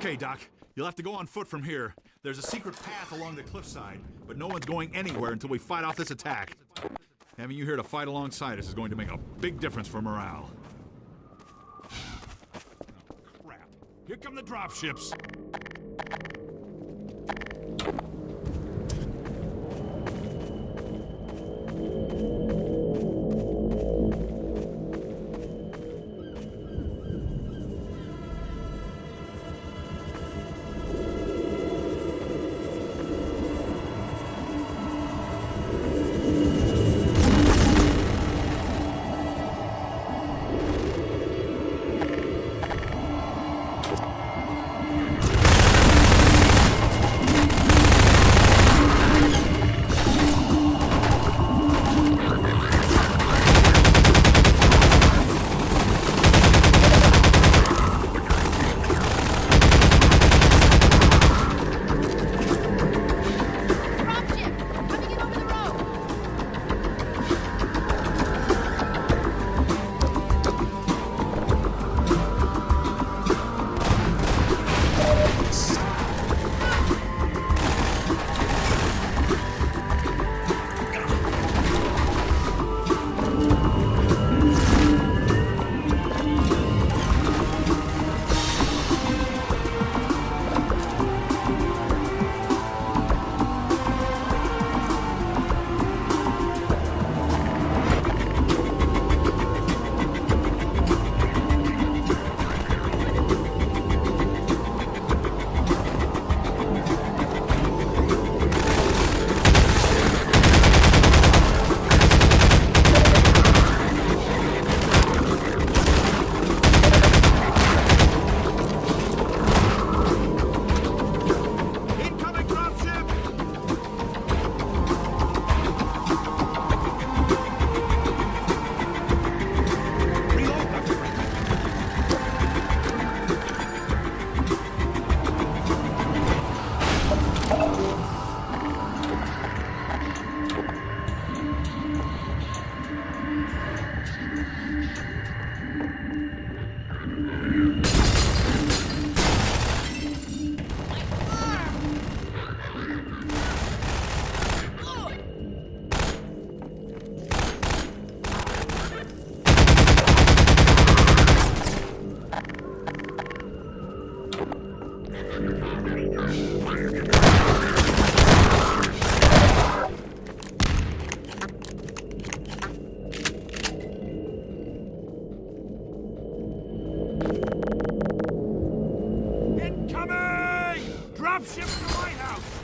Okay, Doc. You'll have to go on foot from here. There's a secret path along the cliffside, but no one's going anywhere until we fight off this attack. Having you here to fight alongside us is going to make a big difference for morale. Oh, crap. Here come the dropships. Dropship to the lighthouse!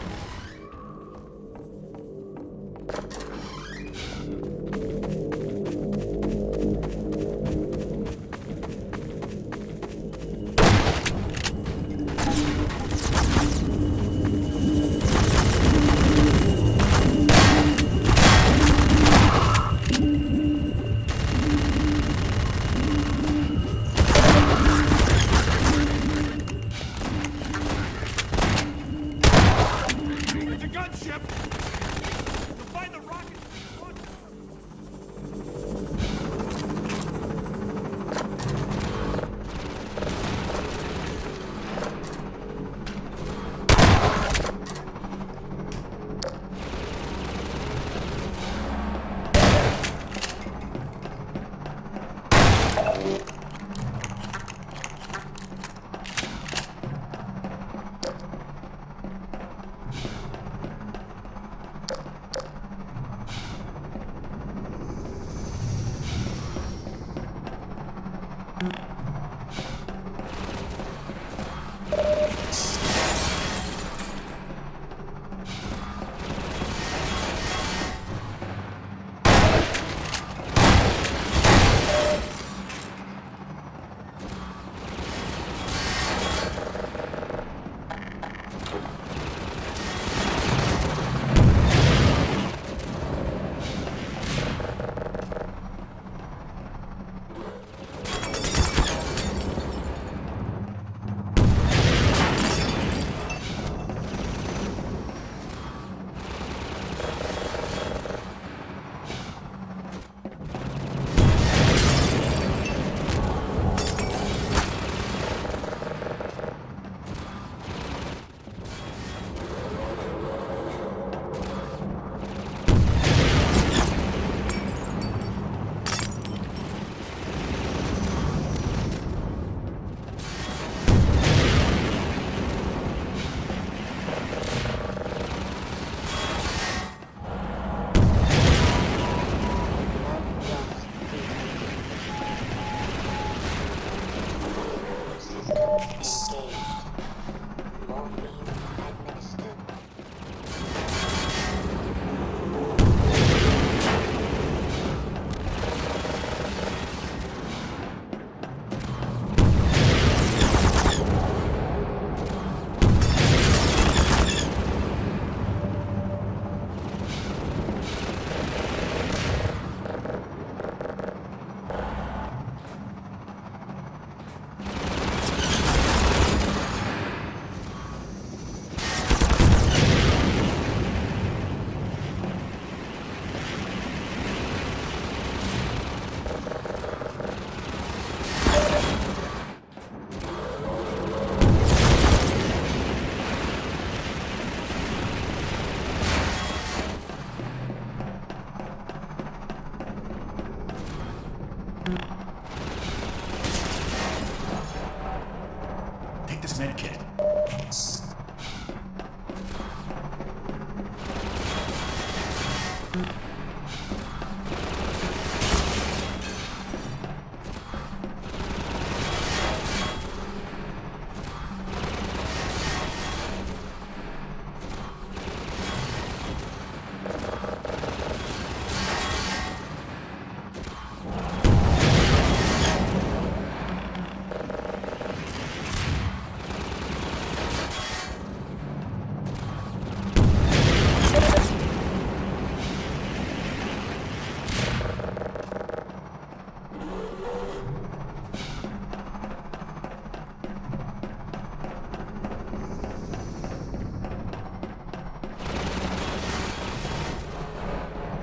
Take this med kit.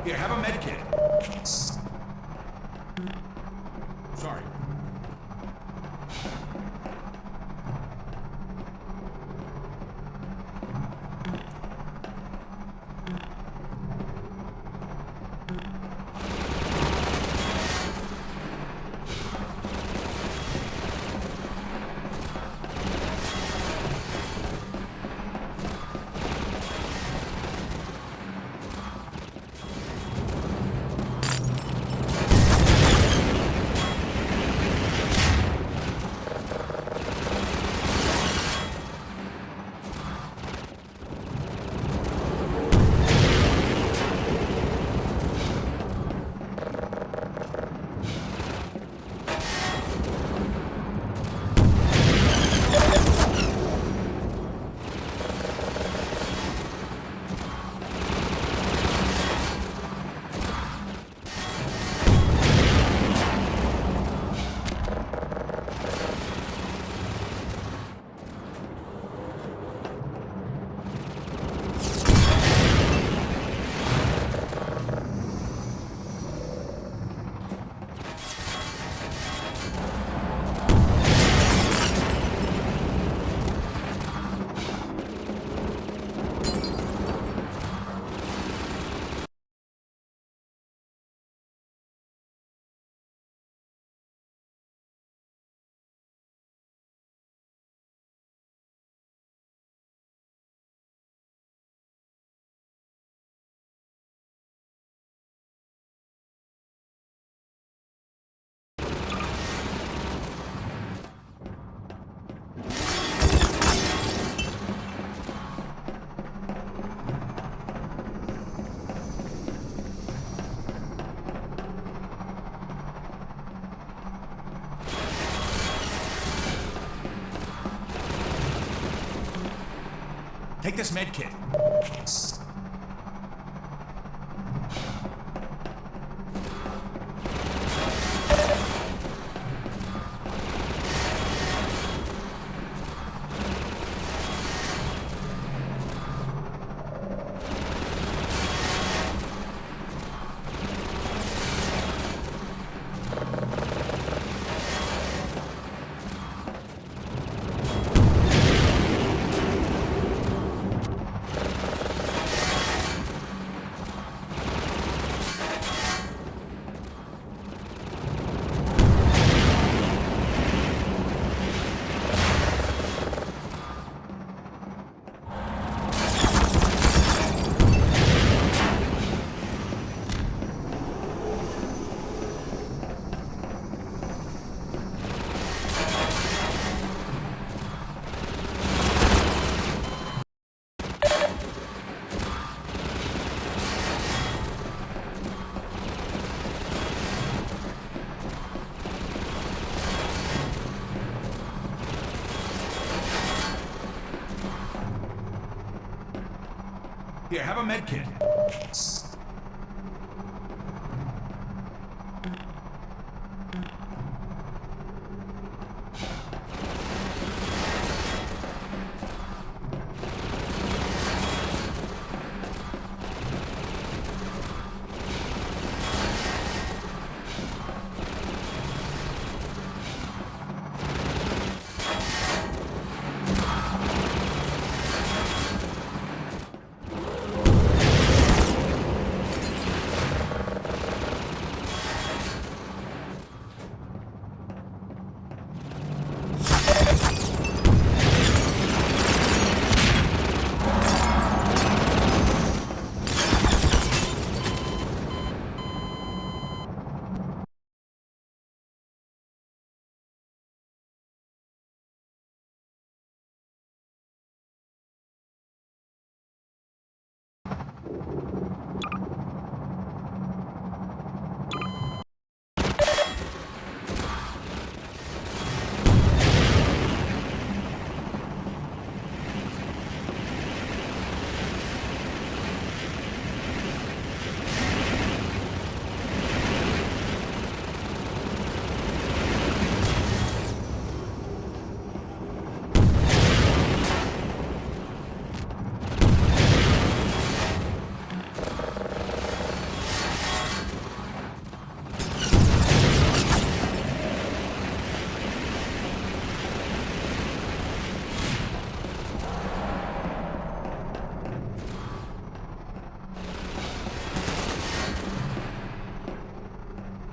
Here, have a med kit. Sorry. Take this med kit. Here, have a med kit.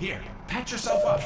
Here, patch yourself up.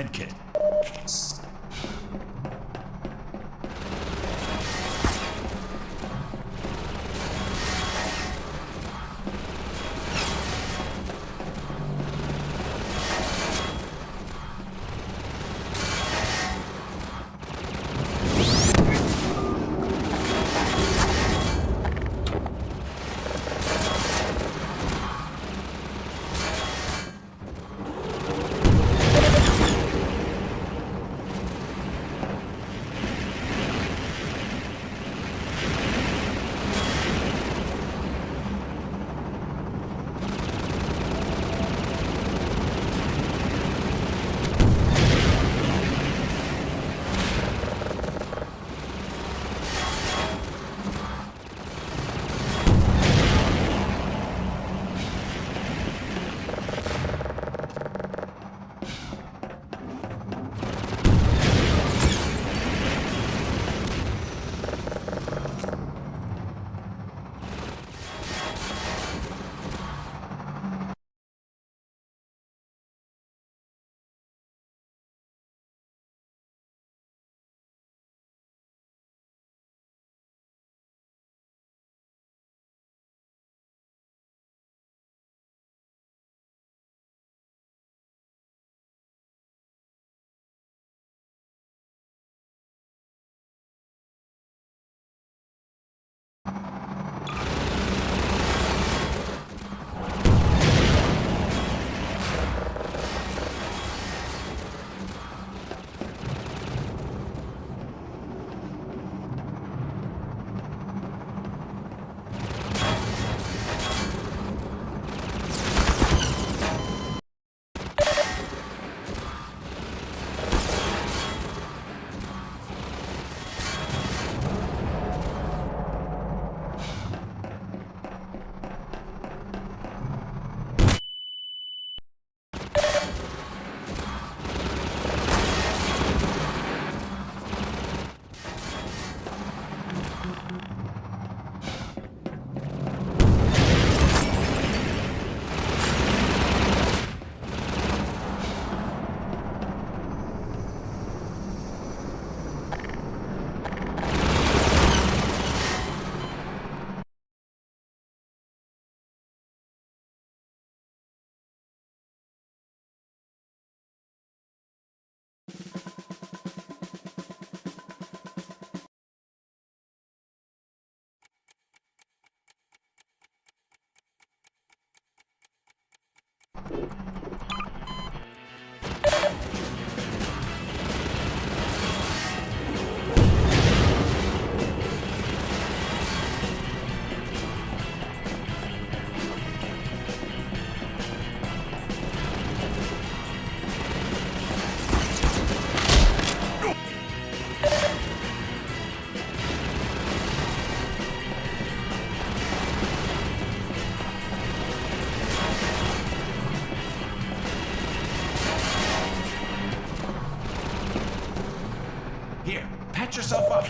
medkit. Here, patch yourself up.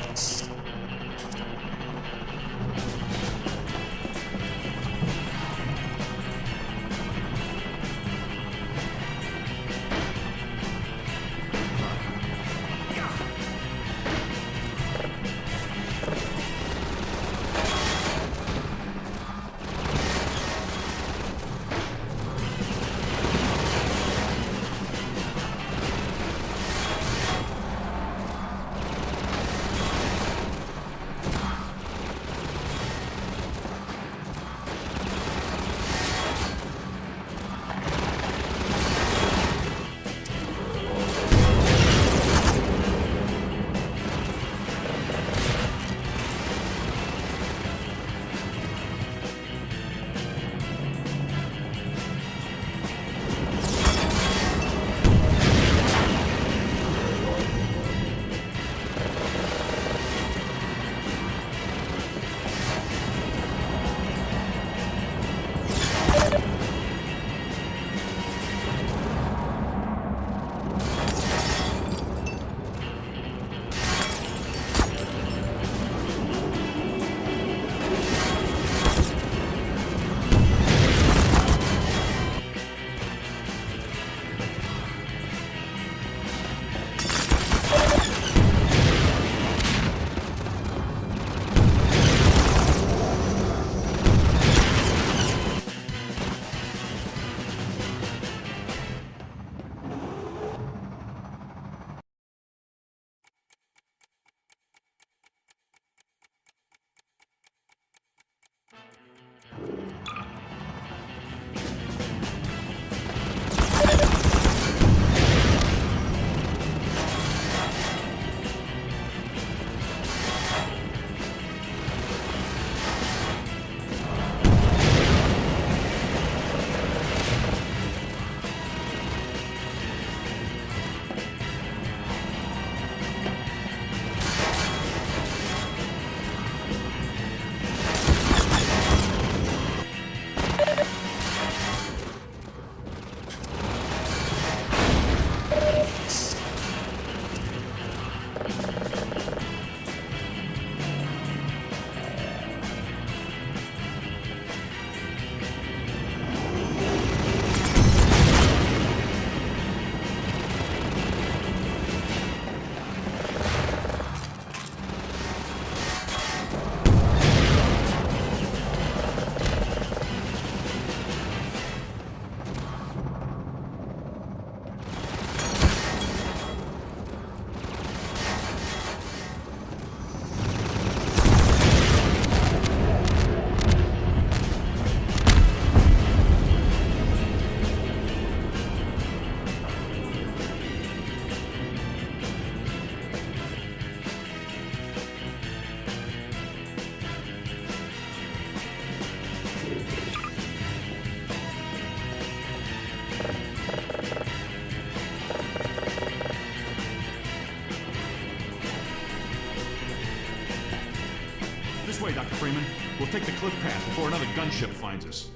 way, Dr. Freeman. We'll take the cliff path before another gunship finds us.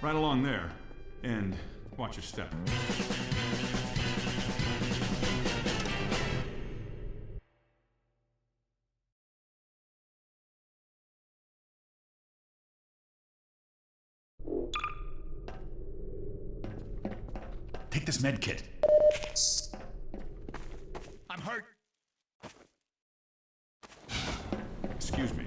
Right along there. And watch your step. Take this med kit. I'm hurt. Excuse me.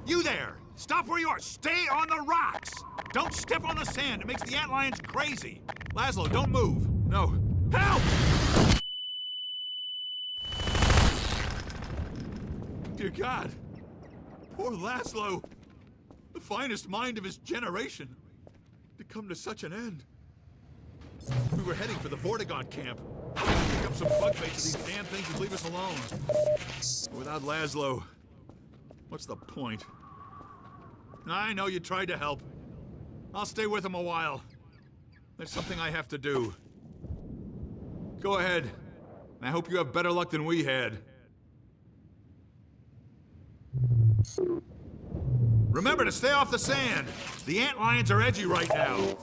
You there! Stop where you are! Stay on the rocks! Don't step on the sand! It makes the antlions crazy! Laszlo, don't move! No. Help! Dear God! Poor Laszlo! The finest mind of his generation! To come to such an end. We were heading for the Vortigaunt camp. Pick up some bug baits so these damn things would leave us alone. But without Laszlo, what's the point? I know you tried to help. I'll stay with him a while. There's something I have to do. Go ahead. I hope you have better luck than we had. Remember to stay off the sand. The antlions are edgy right now.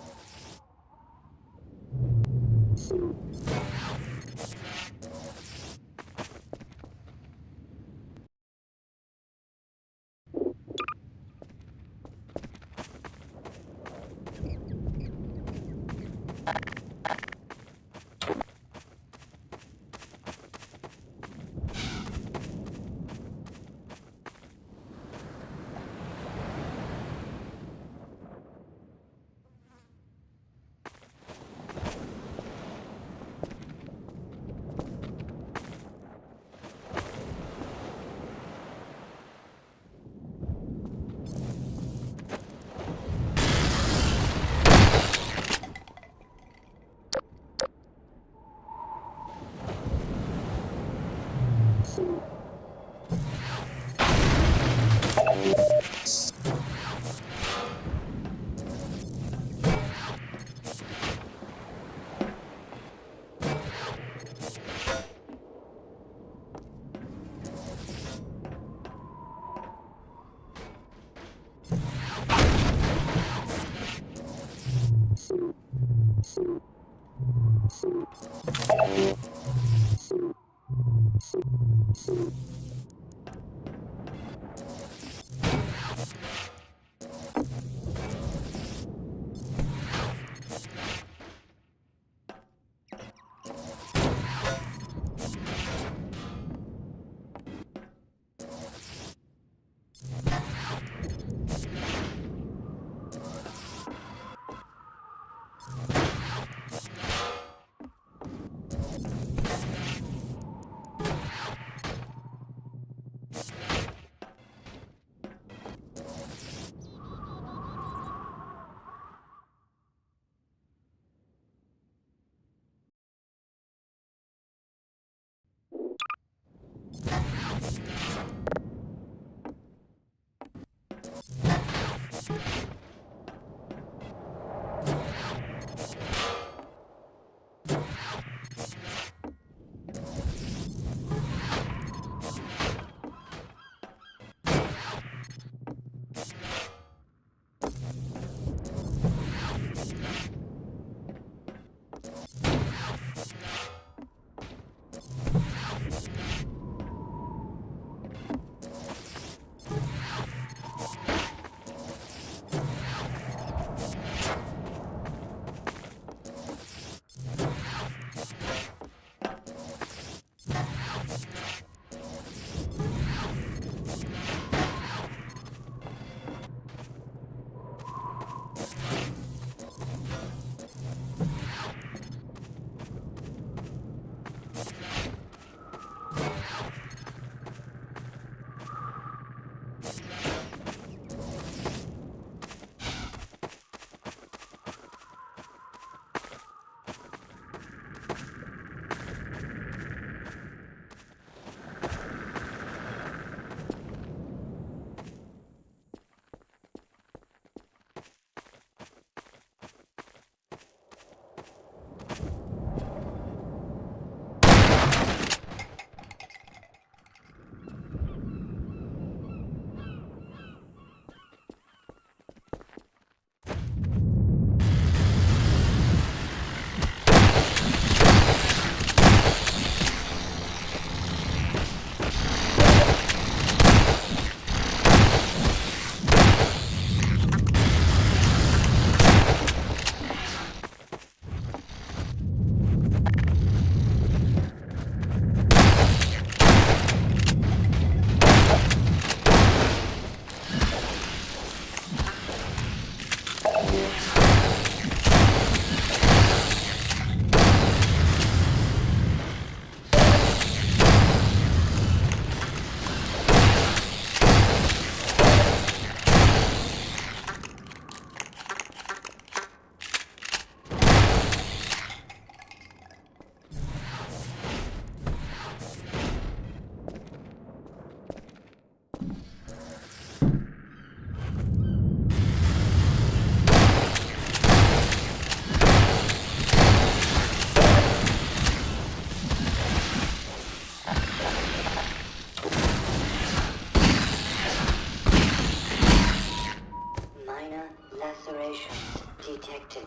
Lacerations detected.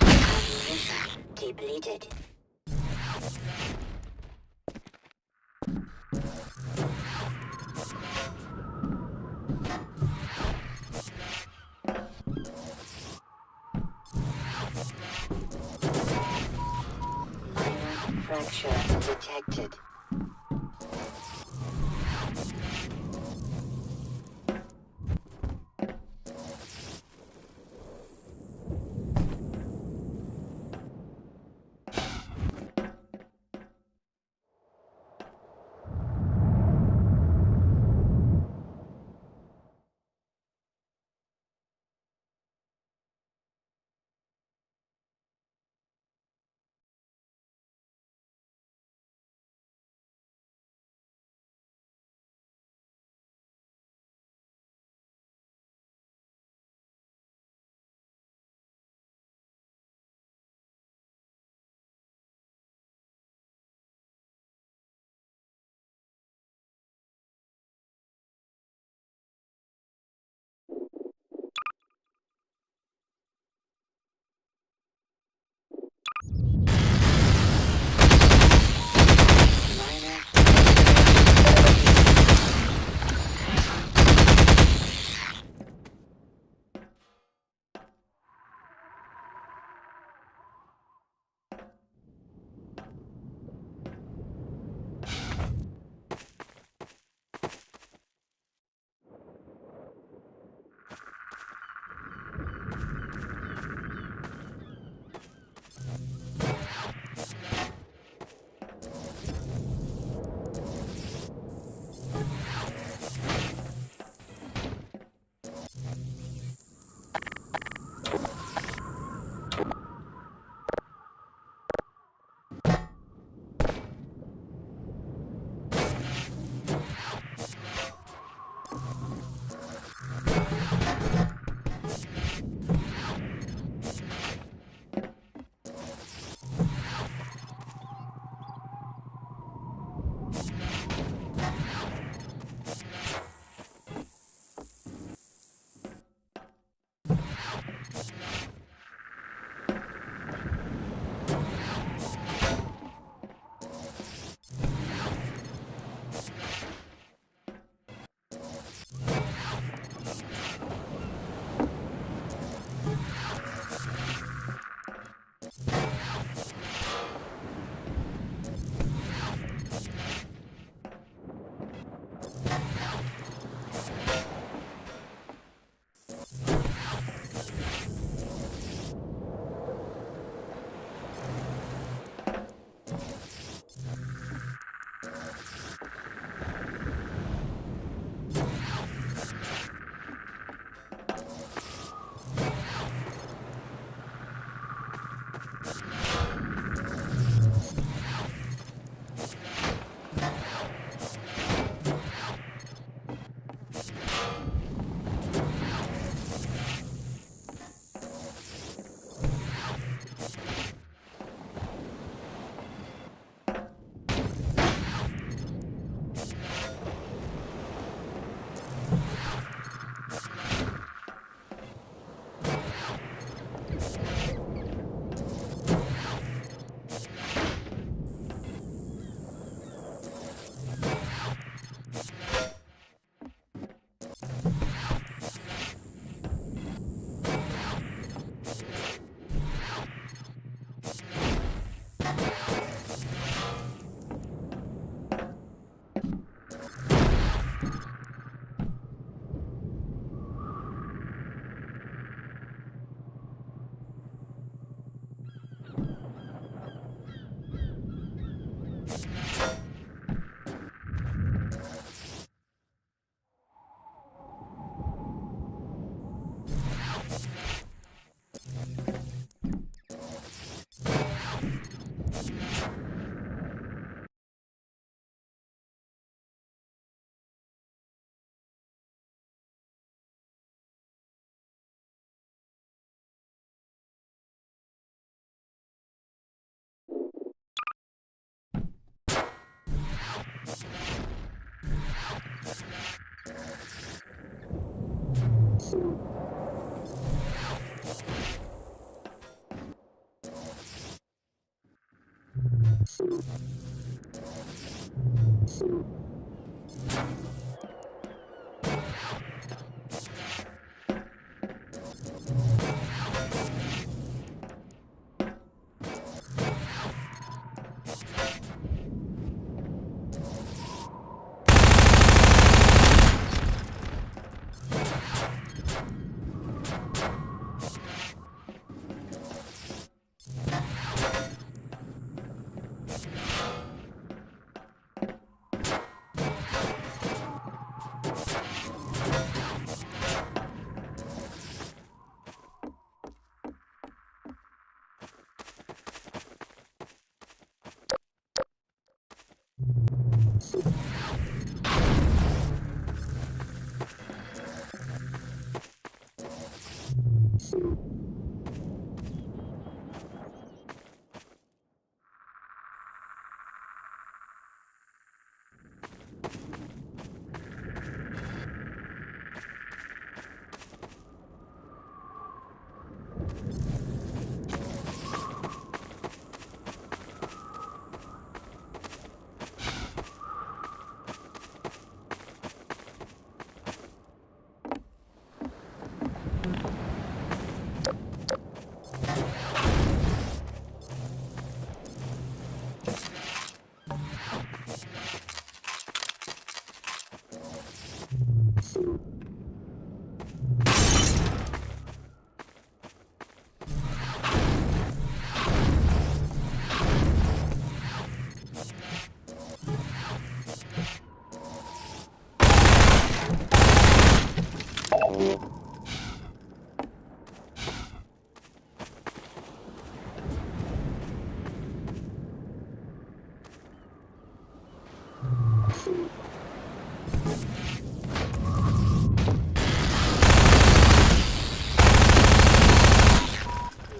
Ammunition depleted. Minor fracture detected.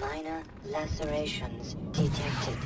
Minor lacerations detected.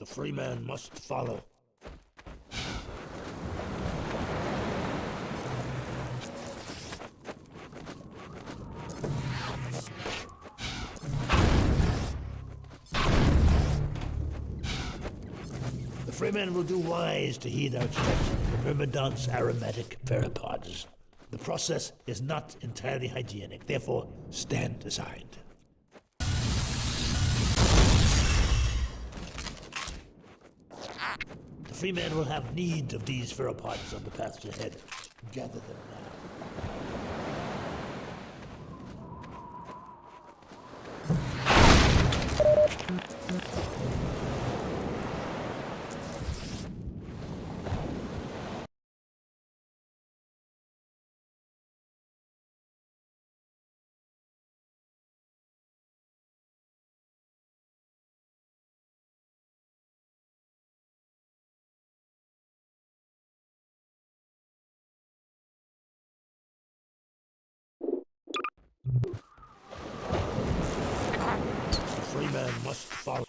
The freeman must follow. The freeman will do wise to heed our instruction in the Myrmidon's aromatic pheropods. The process is not entirely hygienic, therefore stand aside. The freeman will have need of these pheropods on the path ahead. Gather them now. The freeman must follow.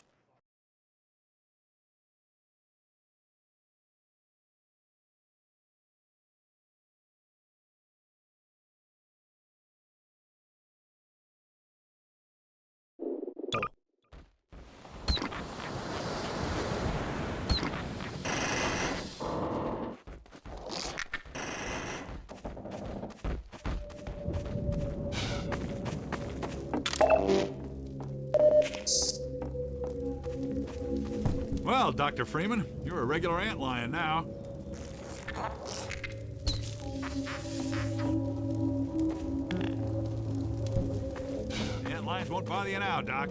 Well, Dr. Freeman, you're a regular antlion now. The antlions won't bother you now, Doc.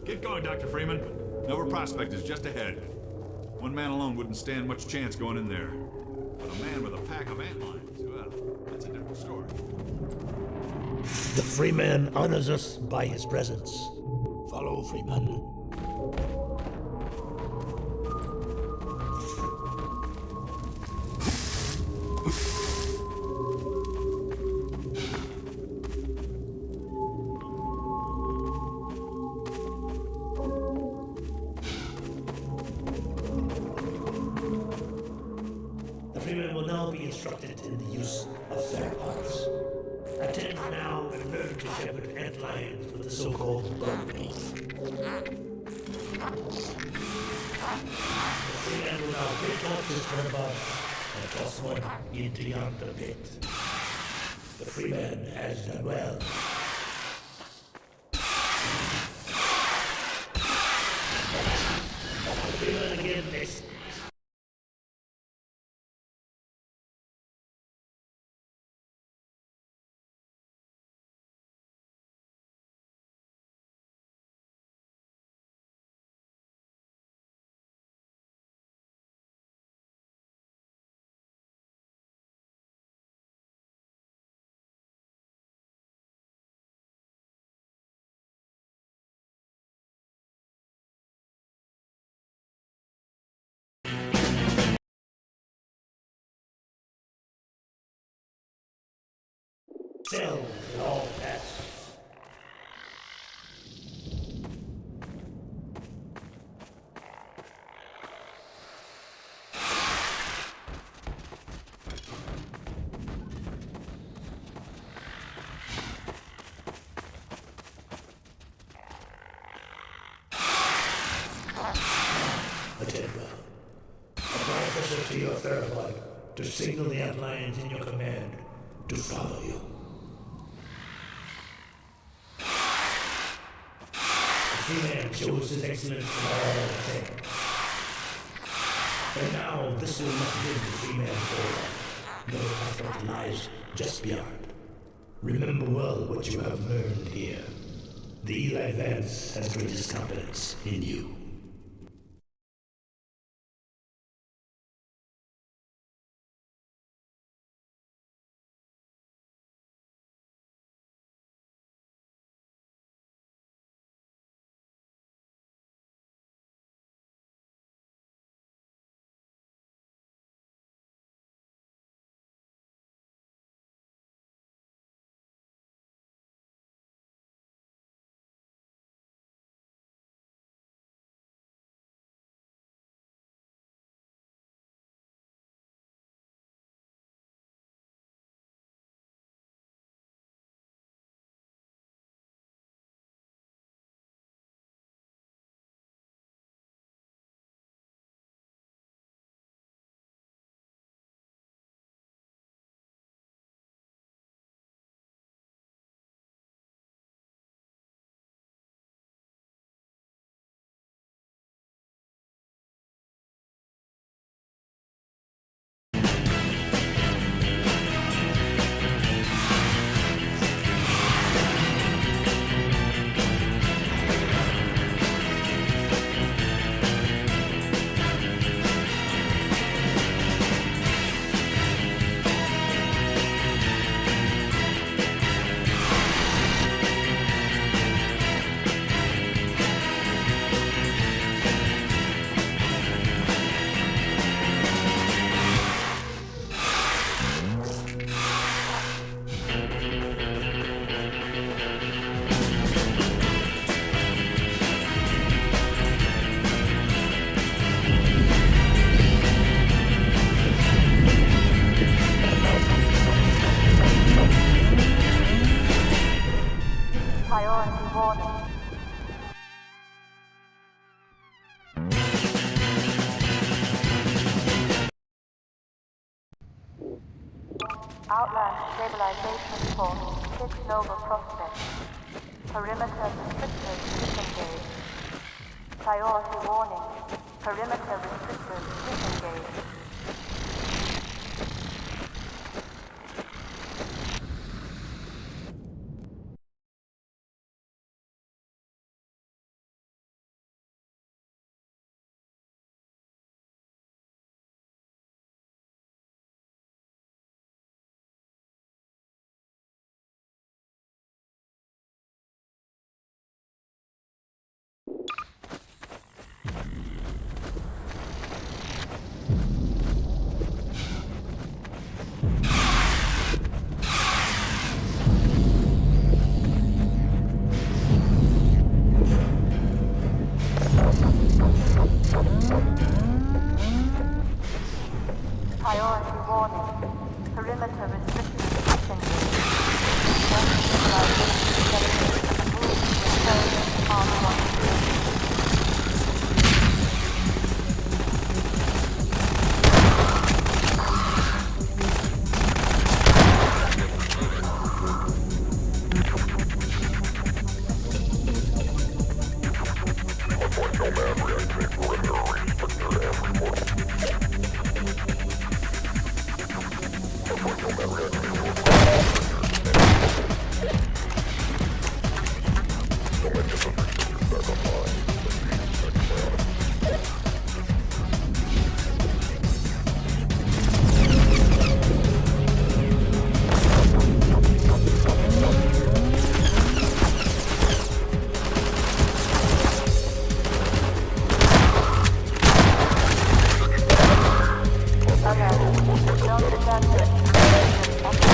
Get going, Dr. Freeman. Nova Prospect is just ahead. One man alone wouldn't stand much chance going in there. But a man with a pack of antlions, well, that's a different story. The freeman honors us by his presence. Follow, freeman. The freeman will now be instructed in the use of pheropods. Attend now and learn to shepherd antlions with the so-called bug bait. The freeman will now pick up his pheromod and toss one into yonder pit. The freeman has done well. The freeman again next. Cells in all paths. Attend well. Apply pressure to your pheromod to signal the antlions in your command to follow you. The freeman shows his excellence in all things. And now this will not give the freeman forward. No effort lies just beyond. Remember well what you have learned here. The Eli Vance has greatest confidence in you. Outland stabilization force 6 Nova Prospect. Perimeter restrictors disengaged. Priority warning. Perimeter restrictors disengaged. Priority warning. Perimeter restrictions disengaged. Move to R1. Don't forget to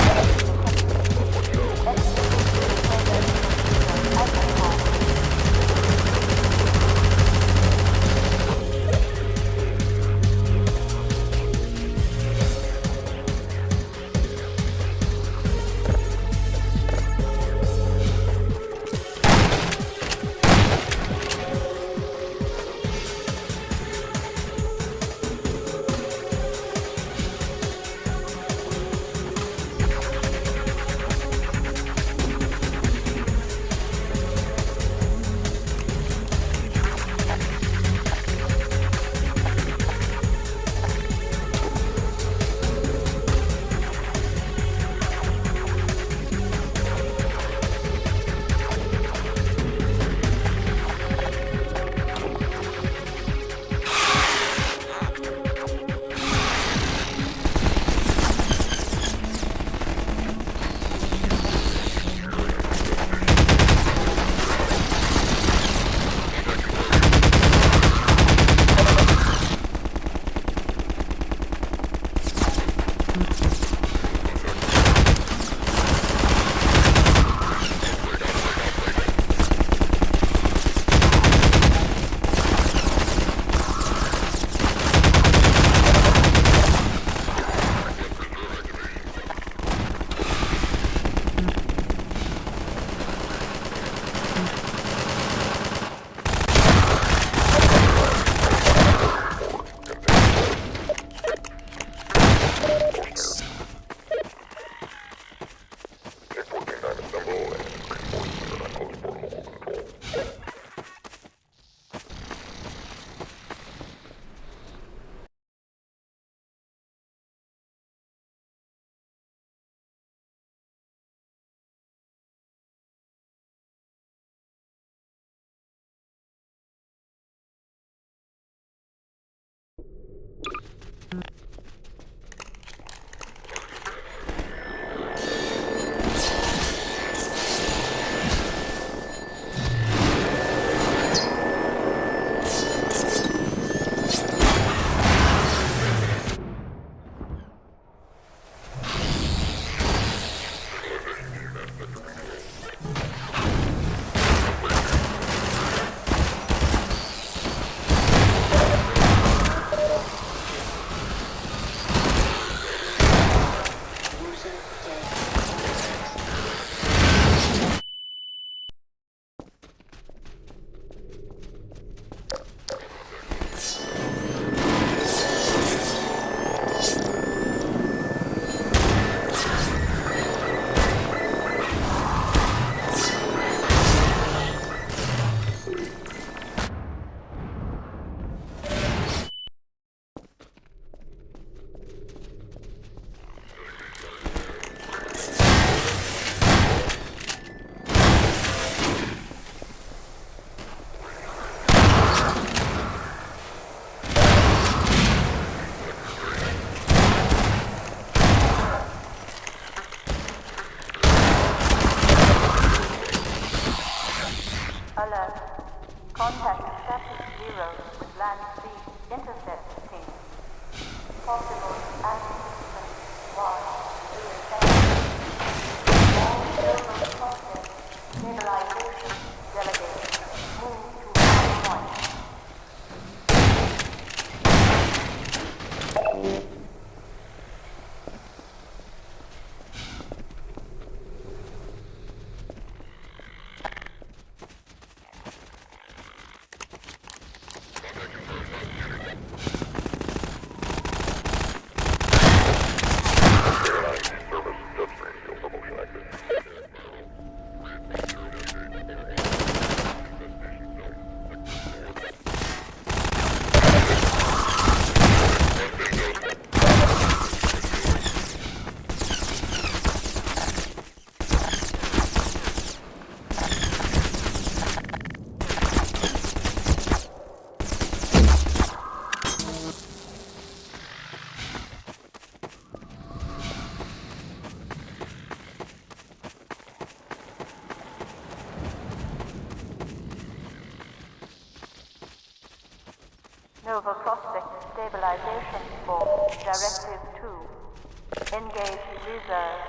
Nova Prospect Stabilization Force Directive 2. Engage reserve.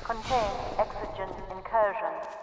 Contain exogen incursion.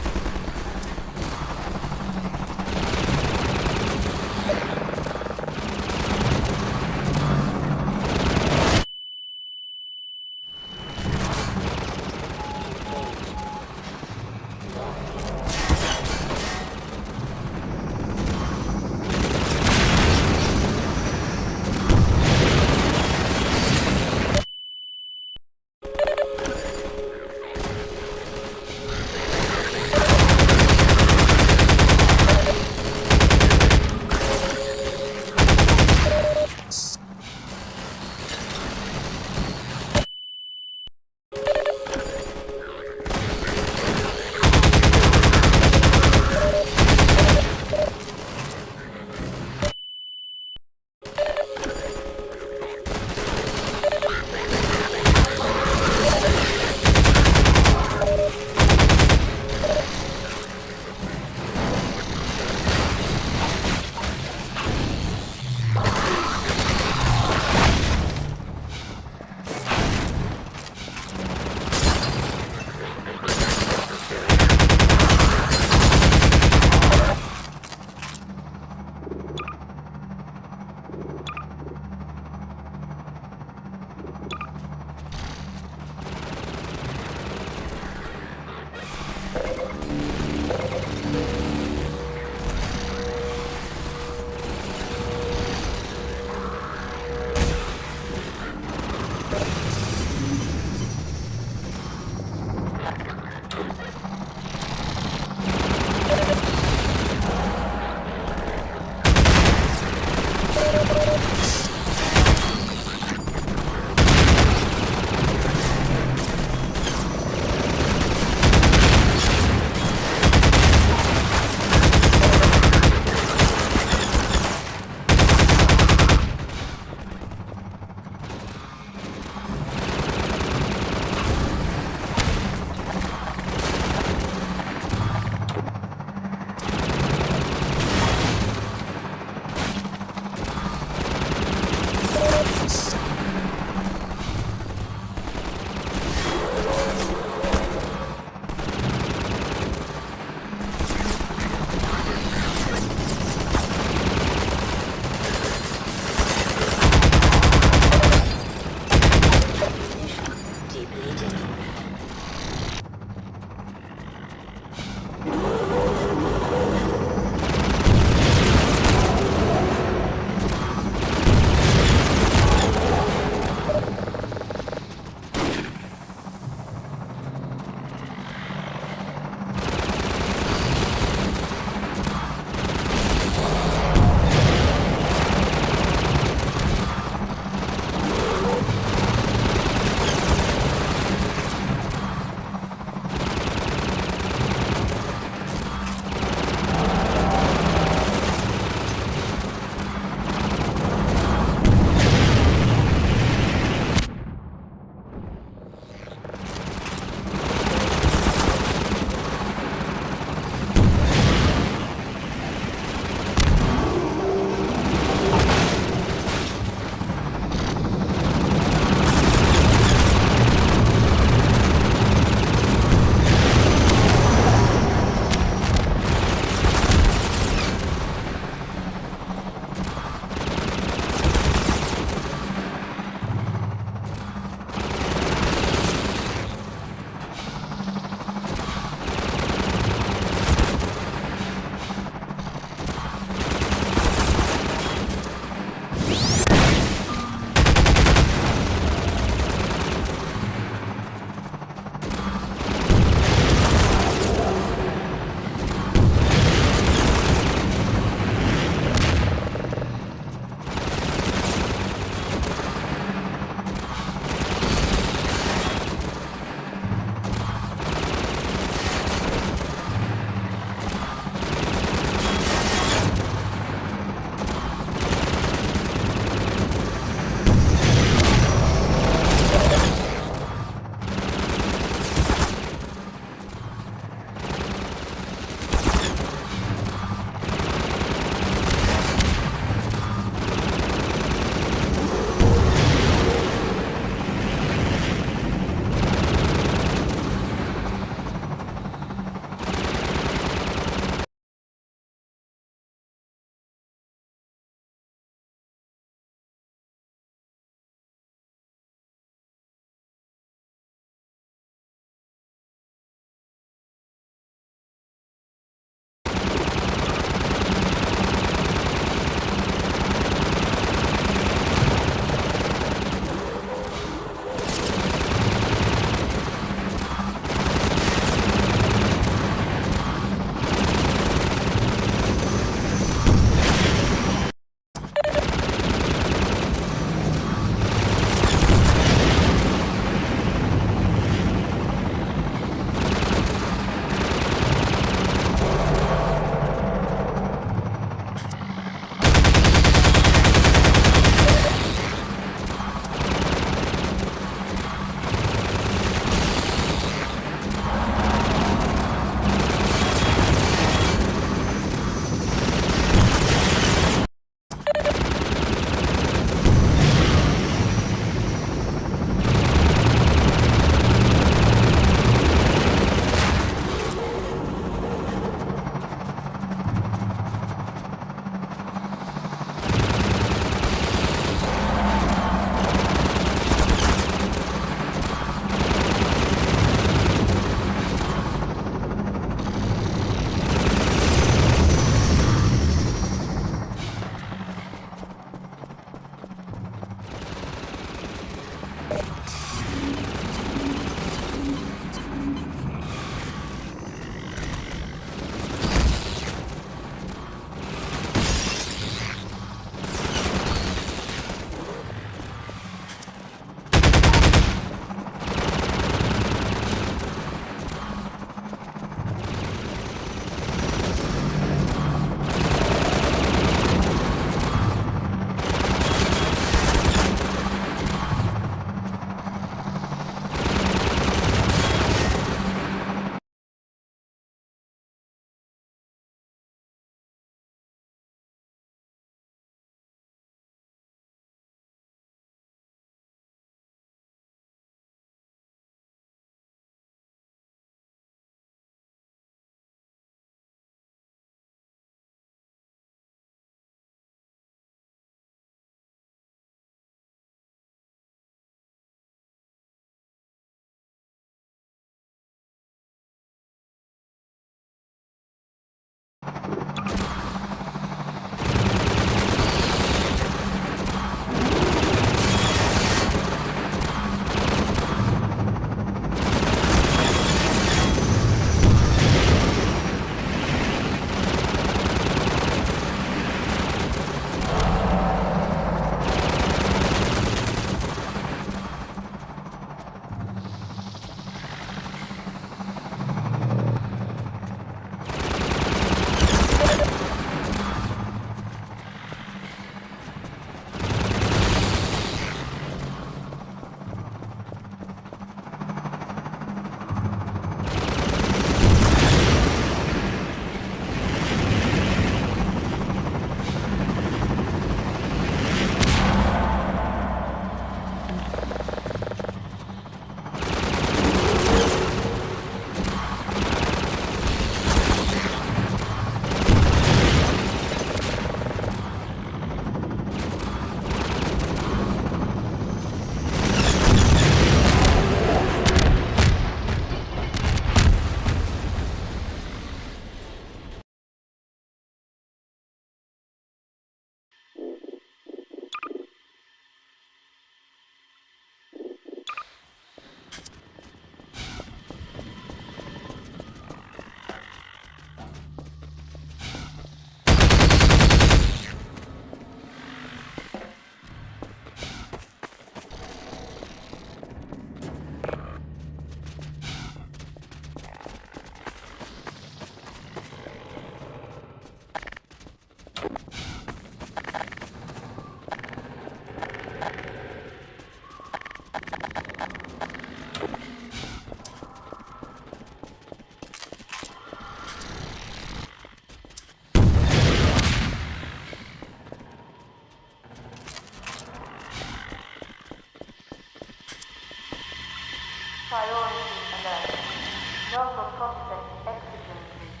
Novel prospect oxygen breach.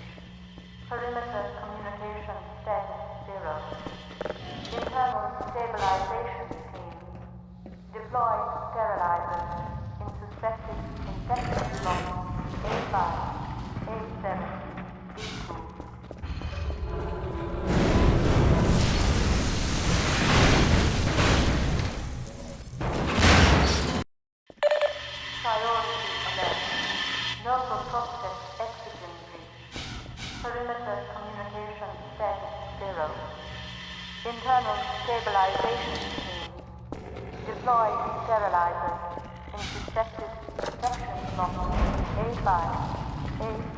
Perimeter communication status 0. Internal stabilization team. Deploy sterilizers in suspected infection blocks A5, A7, B2. Priority alert. Novel prospect oxygen breach. Perimeter communication status 0. Internal stabilization team. Deploy sterilizers in suspected infection blocks A5, A7,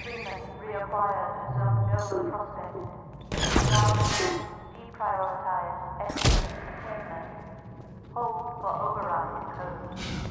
Freeman reacquired zone Nova prospect. Now deprioritize exit containment. Hold for override code.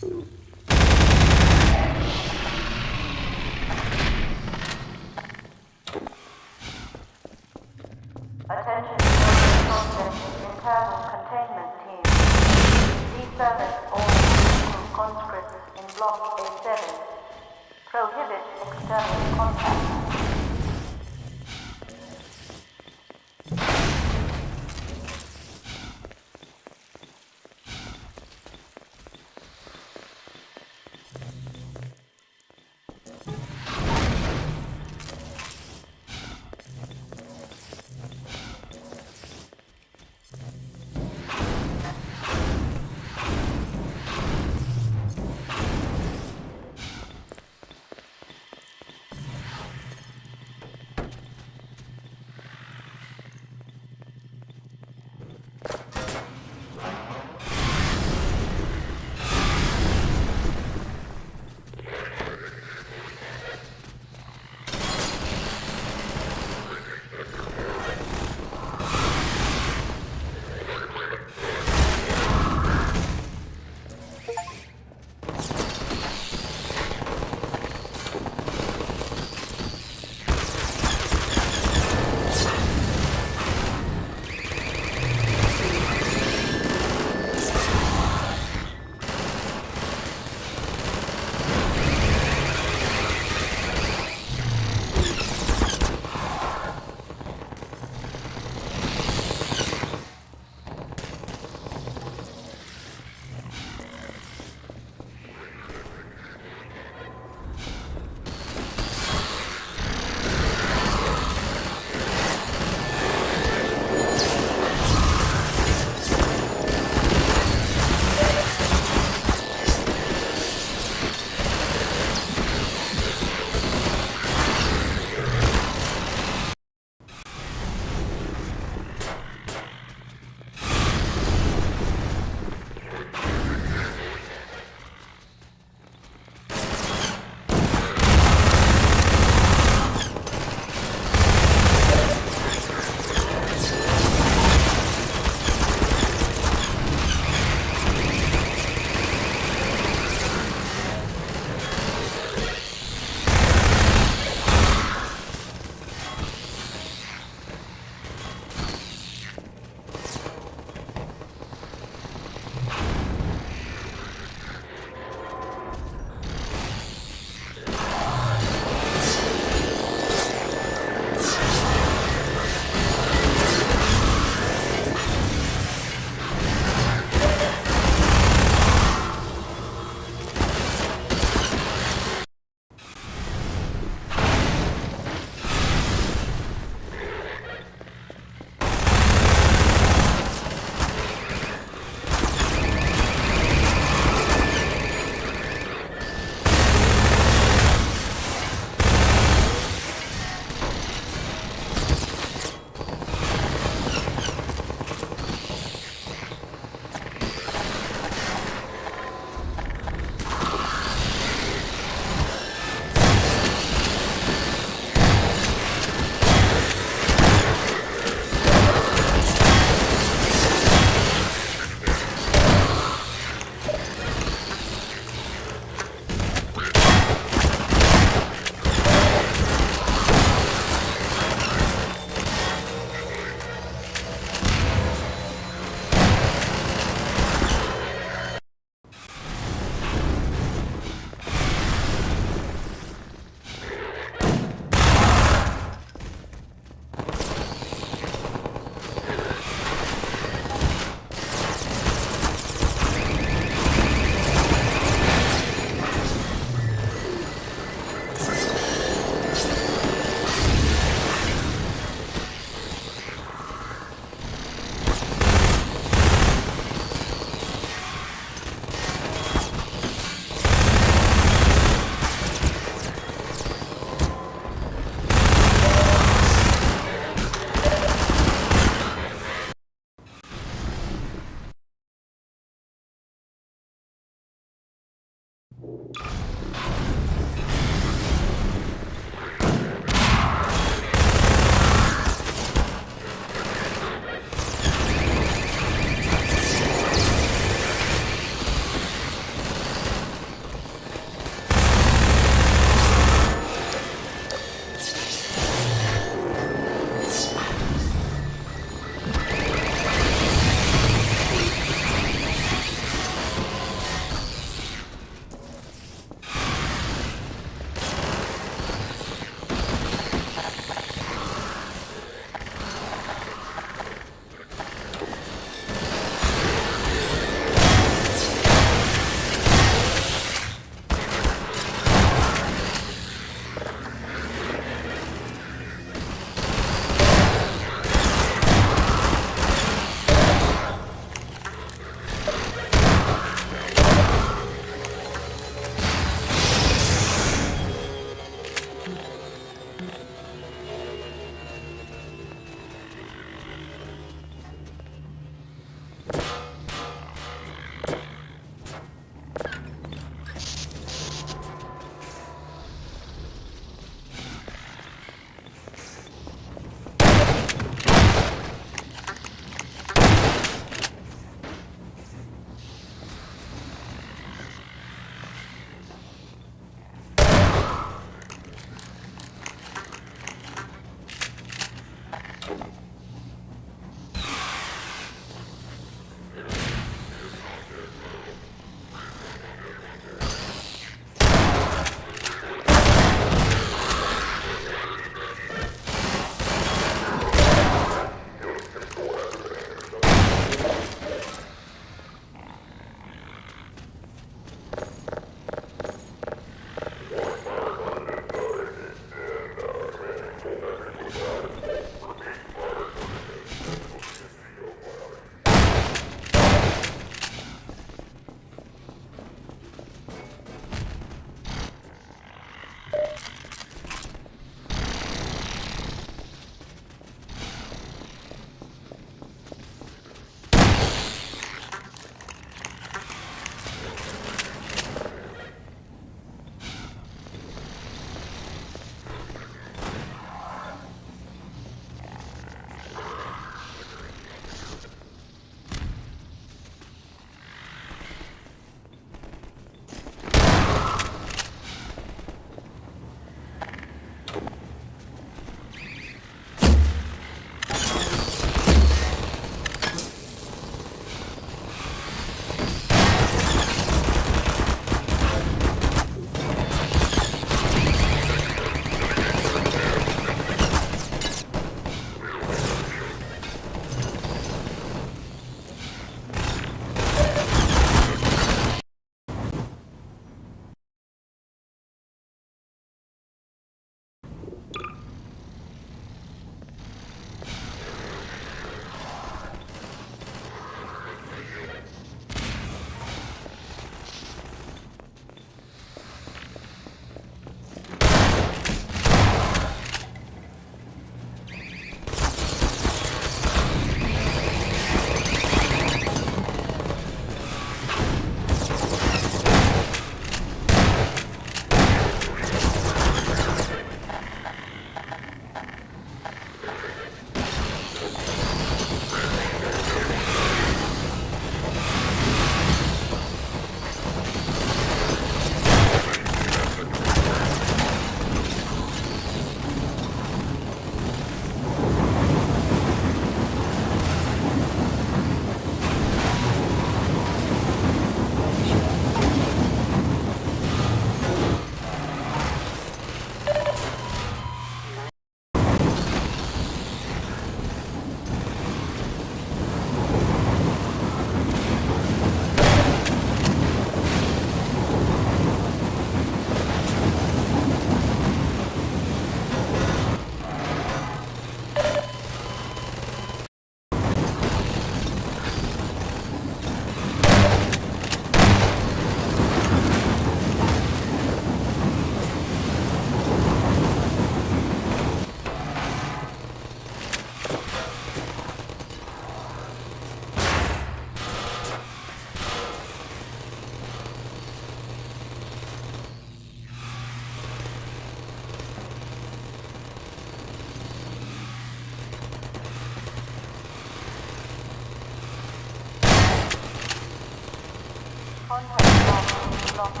block 2.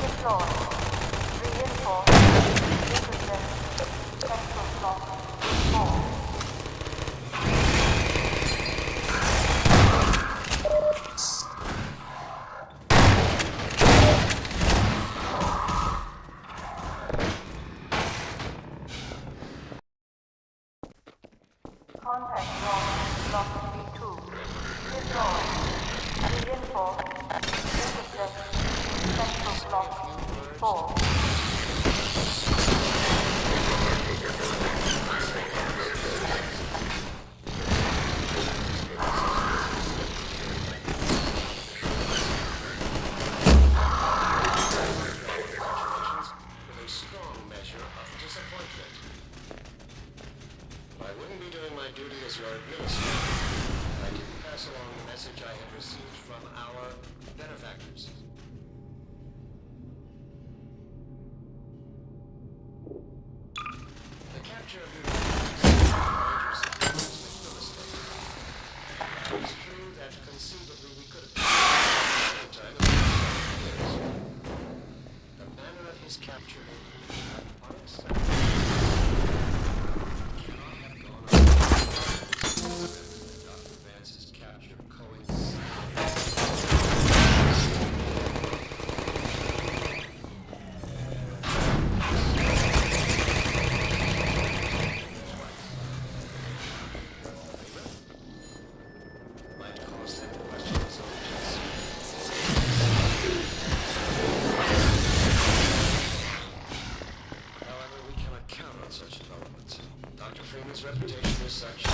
Deploy. Reinforce. Intercept. Central block 4. Contact block 2. Deploy. Reinforce. Intercept. Central block 4. With a strong measure of disappointment. I wouldn't be doing my duty as your administrator if I didn't pass along the message I had received from our benefactors. The capture of your was no mistake. It's true that conceivably we could have been time of years. The manner of his capture Alyx cannot have gone on. Dr. Vance's capture coincided. Might cause them to question his own However, we cannot count on such developments. Dr. Freeman's reputation is such.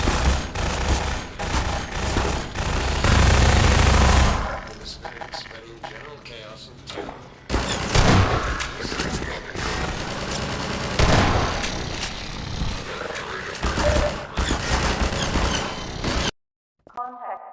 With the spirit spreading general chaos and terror. Contact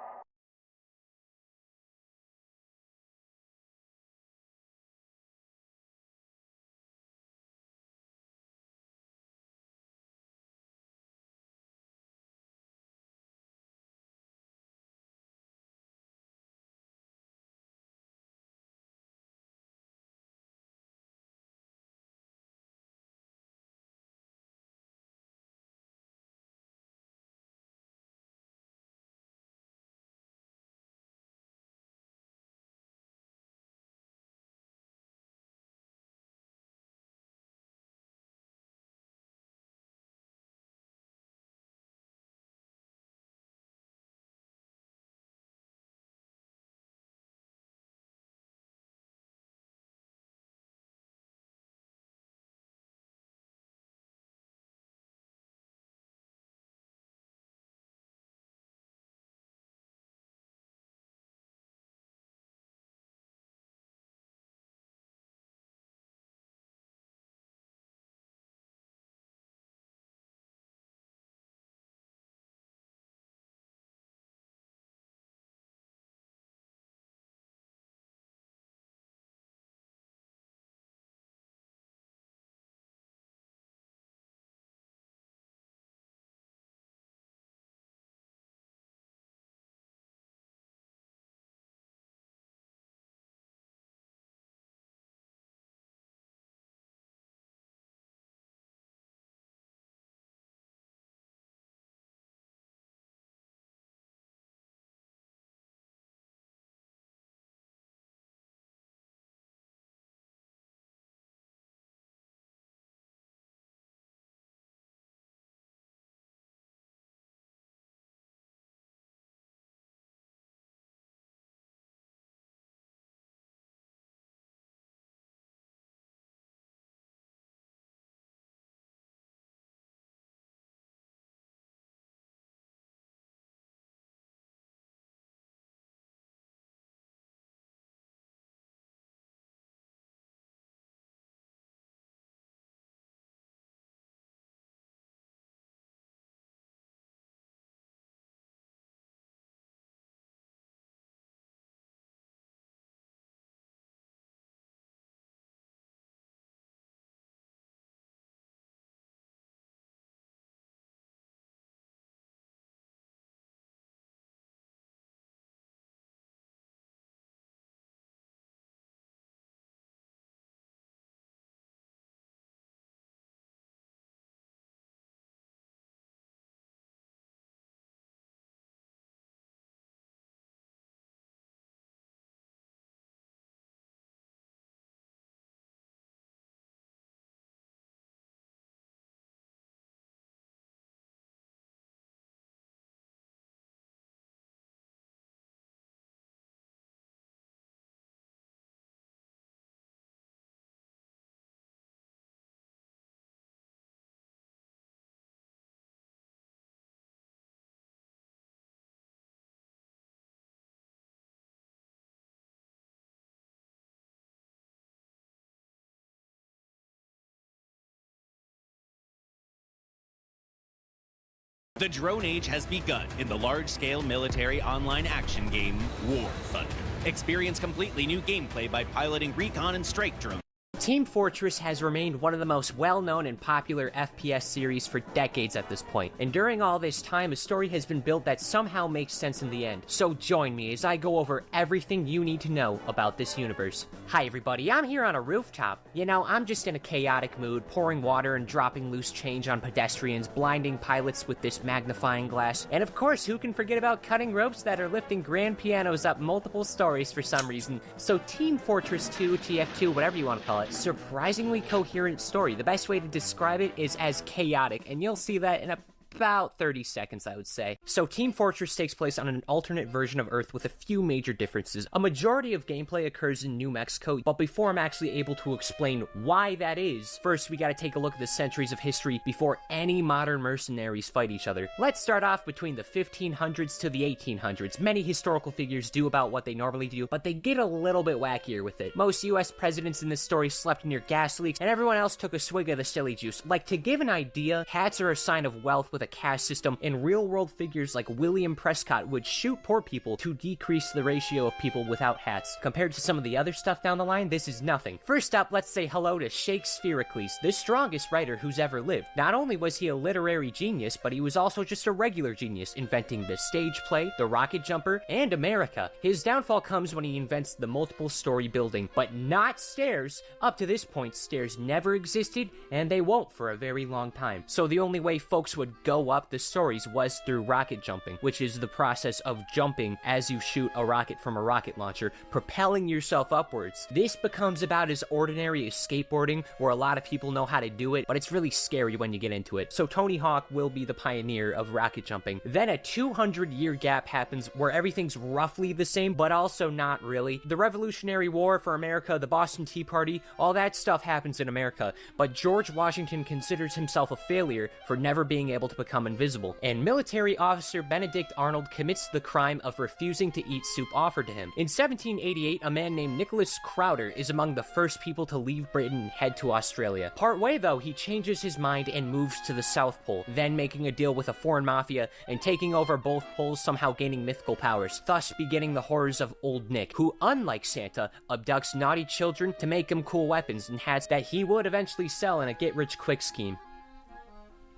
The drone age has begun in the large-scale military online action game, War Thunder. Experience completely new gameplay by piloting recon and strike drones. Team Fortress has remained one of the most well-known and popular FPS series for decades at this point, and during all this time, a story has been built that somehow makes sense in the end. So join me as I go over everything you need to know about this universe. Hi everybody, I'm here on a rooftop. You know, I'm just in a chaotic mood, pouring water and dropping loose change on pedestrians, blinding pilots with this magnifying glass, and of course, who can forget about cutting ropes that are lifting grand pianos up multiple stories for some reason. So Team Fortress 2, TF2, whatever you want to call it, surprisingly coherent story. The best way to describe it is as chaotic, and you'll see that in about 30 seconds, I would say. So Team Fortress takes place on an alternate version of Earth with a few major differences. A majority of gameplay occurs in New Mexico, but before I'm actually able to explain why that is, first we gotta take a look at the centuries of history before any modern mercenaries fight each other. Let's start off between the 1500s to the 1800s. Many historical figures do about what they normally do, but they get a little bit wackier with it. Most US presidents in this story slept near gas leaks, and everyone else took a swig of the silly juice. Like, to give an idea, hats are a sign of wealth with a caste system, and real-world figures like William Prescott would shoot poor people to decrease the ratio of people without hats. Compared to some of the other stuff down the line, this is nothing. First up, let's say hello to Shakespeare-Cles, the strongest writer who's ever lived. Not only was he a literary genius, but he was also just a regular genius, inventing the stage play, the rocket jumper, and America. His downfall comes when he invents the multiple-story building, but not stairs. Up to this point, stairs never existed, and they won't for a very long time. So the only way folks would go up the stories was through rocket jumping, which is the process of jumping as you shoot a rocket from a rocket launcher, propelling yourself upwards. This becomes about as ordinary as skateboarding, where a lot of people know how to do it, but it's really scary when you get into it. So Tony Hawk will be the pioneer of rocket jumping. Then a 200-year gap happens where everything's roughly the same, but also not really. The Revolutionary War for America, the Boston Tea Party, all that stuff happens in America, but George Washington considers himself a failure for never being able to become invisible, and military officer Benedict Arnold commits the crime of refusing to eat soup offered to him. In 1788, a man named Nicholas Crowder is among the first people to leave Britain and head to Australia. Partway though, he changes his mind and moves to the South Pole, then making a deal with a foreign mafia and taking over both poles, somehow gaining mythical powers, thus beginning the horrors of Old Nick, who, unlike Santa, abducts naughty children to make them cool weapons and hats that he would eventually sell in a get-rich-quick scheme.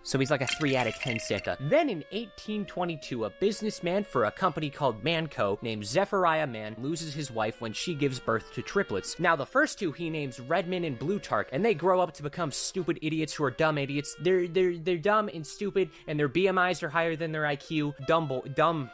So he's like a 3 out of 10 Santa. Then in 1822, a businessman for a company called Manco named Zephariah Mann loses his wife when she gives birth to triplets. Now the first two he names Redmond and Blutarch, and they grow up to become stupid idiots who are dumb idiots. They're dumb and stupid, and their BMIs are higher than their IQ. Dum-dums.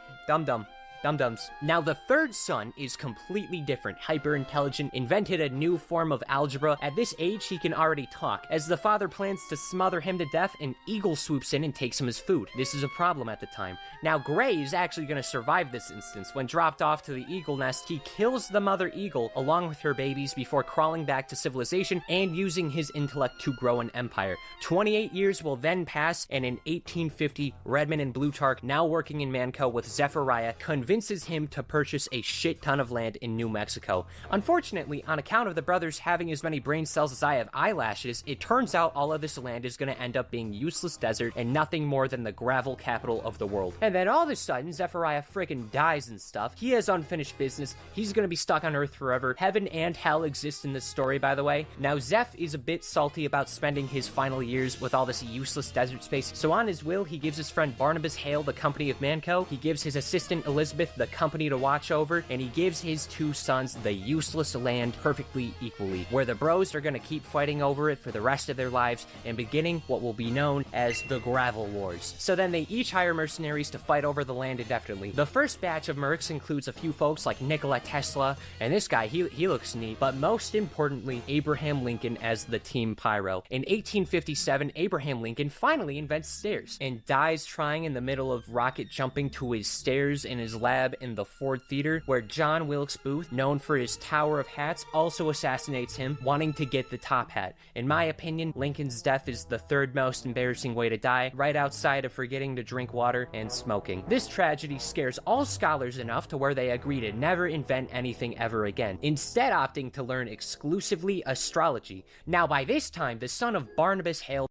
Now the third son is completely different, hyper-intelligent, invented a new form of algebra. At this age, he can already talk. As the father plans to smother him to death, an eagle swoops in and takes him as food. This is a problem at the time. Now Gray is actually going to survive this instance. When dropped off to the eagle nest, he kills the mother eagle along with her babies before crawling back to civilization and using his intellect to grow an empire. 28 years will then pass, and in 1850, Redmond and Blutarch, now working in Manco with Zephariah, convinces him to purchase a shit ton of land in New Mexico. Unfortunately, on account of the brothers having as many brain cells as I have eyelashes, it turns out all of this land is going to end up being useless desert and nothing more than the gravel capital of the world. And then all of a sudden, Zephariah frickin' dies and stuff. He has unfinished business. He's going to be stuck on Earth forever. Heaven and hell exist in this story, by the way. Now, Zeph is a bit salty about spending his final years with all this useless desert space, so on his will, he gives his friend Barnabas Hale the company of Manco, he gives his assistant Elizabeth the company to watch over, and he gives his two sons the useless land perfectly equally, where the bros are going to keep fighting over it for the rest of their lives and beginning what will be known as the Gravel Wars. So then they each hire mercenaries to fight over the land indefinitely. The first batch of mercs includes a few folks like Nikola Tesla, and this guy, he looks neat, but most importantly, Abraham Lincoln as the Team Pyro. In 1857, Abraham Lincoln finally invents stairs and dies trying in the middle of rocket jumping to his stairs in his lab in the Ford Theater, where John Wilkes Booth, known for his Tower of Hats, also assassinates him, wanting to get the top hat. In my opinion, Lincoln's death is the third most embarrassing way to die, right outside of forgetting to drink water and smoking. This tragedy scares all scholars enough to where they agree to never invent anything ever again, instead opting to learn exclusively astrology. Now by this time, the son of Barnabas Hale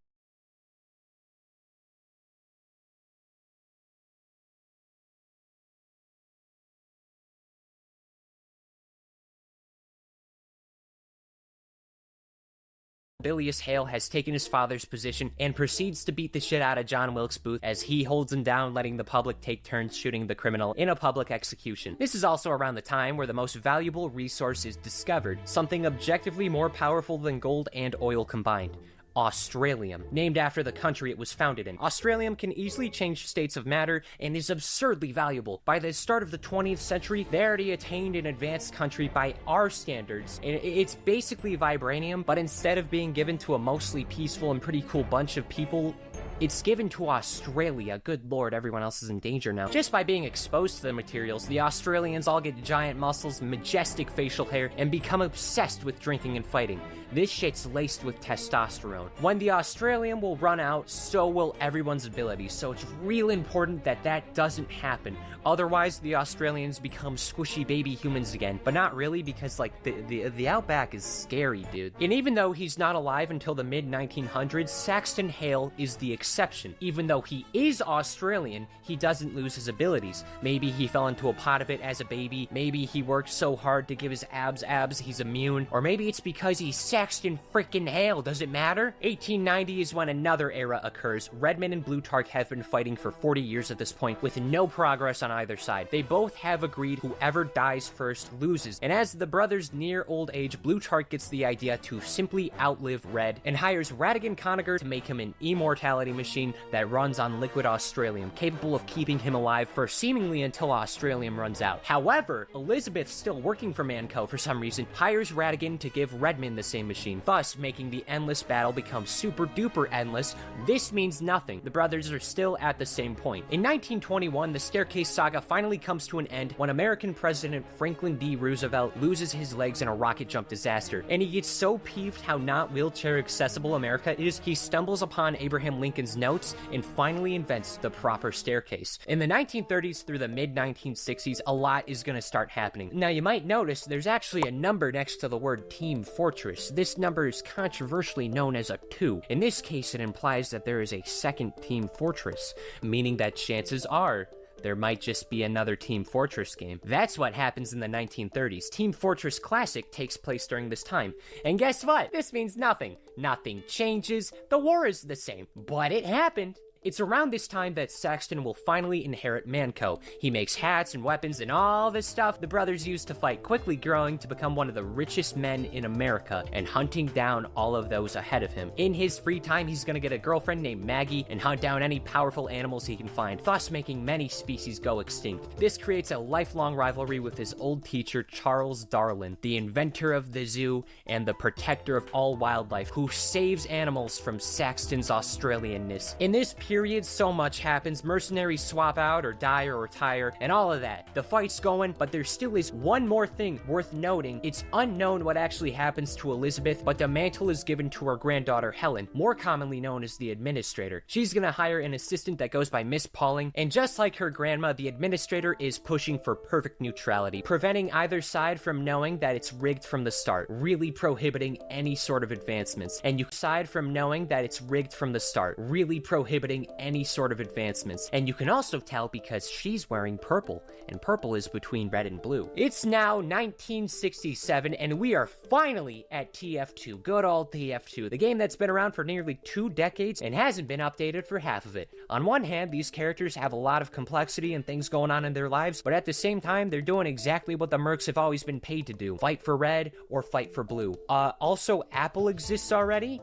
Bilious Hale has taken his father's position and proceeds to beat the shit out of John Wilkes Booth as he holds him down, letting the public take turns shooting the criminal in a public execution. This is also around the time where the most valuable resource is discovered, something objectively more powerful than gold and oil combined. Australium, named after the country it was founded in. Australium can easily change states of matter and is absurdly valuable. By the start of the 20th century, they already attained an advanced country by our standards. It's basically vibranium, but instead of being given to a mostly peaceful and pretty cool bunch of people, it's given to Australia. Good lord, everyone else is in danger now. Just by being exposed to the materials, the Australians all get giant muscles, majestic facial hair, and become obsessed with drinking and fighting. This shit's laced with testosterone. When the Australian will run out, so will everyone's abilities, so it's real important that that doesn't happen. Otherwise, the Australians become squishy baby humans again. But not really, because, like, the Outback is scary, dude. And even though he's not alive until the mid-1900s, Saxton Hale is the exception. Even though he is Australian, he doesn't lose his abilities. Maybe he fell into a pot of it as a baby. Maybe he worked so hard to give his abs he's immune. Or maybe it's because he's Saxton frickin' Hale. Does it matter? 1890 is when another era occurs. Redman and Blutarch have been fighting for 40 years at this point, with no progress on either side. They both have agreed whoever dies first loses. And as the brothers near old age, Blutarch gets the idea to simply outlive Red and hires Radigan Conager to make him an immortality machine that runs on liquid Australium, capable of keeping him alive for seemingly until Australium runs out. However, Elizabeth, still working for Manco for some reason, hires Radigan to give Redman the same machine, thus making the endless battle become super duper endless. This means nothing. The brothers are still at the same point. In 1921, the Staircase saga finally comes to an end when American President Franklin D. Roosevelt loses his legs in a rocket jump disaster, and he gets so peeved how not wheelchair accessible America is, he stumbles upon Abraham Lincoln's notes and finally invents the proper staircase. In the 1930s through the mid-1960s, a lot is going to start happening. Now, you might notice there's actually a number next to the word Team Fortress. This number is controversially known as a 2. In this case, it implies that there is a second Team Fortress, meaning that chances are there might just be another Team Fortress game. That's what happens in the 1930s. Team Fortress Classic takes place during this time. And guess what? This means nothing. Nothing changes. The war is the same. But it happened. It's around this time that Saxton will finally inherit Manco. He makes hats and weapons and all this stuff the brothers used to fight, quickly growing to become one of the richest men in America and hunting down all of those ahead of him. In his free time, he's gonna get a girlfriend named Maggie and hunt down any powerful animals he can find, thus making many species go extinct. This creates a lifelong rivalry with his old teacher, Charles Darwin, the inventor of the zoo and the protector of all wildlife, who saves animals from Saxton's Australianness. In this period, so much happens. Mercenaries swap out or die or retire and all of that. The fight's going, but there still is one more thing worth noting. It's unknown what actually happens to Elizabeth, but the mantle is given to her granddaughter Helen, more commonly known as the administrator. She's gonna hire an assistant that goes by Miss Pauling, and just like her grandma, the administrator is pushing for perfect neutrality, preventing either side from knowing that it's rigged from the start, really prohibiting any sort of advancements. And you side from knowing that it's rigged from the start, really prohibiting any sort of advancements. And you can also tell because she's wearing purple, and purple is between red and blue. It's now 1967, and we are finally at TF2. Good old TF2, the game that's been around for nearly 2 decades and hasn't been updated for half of it. On one hand, these characters have a lot of complexity and things going on in their lives, but at the same time, they're doing exactly what the mercs have always been paid to do: fight for red or fight for blue. Also, Apple exists already?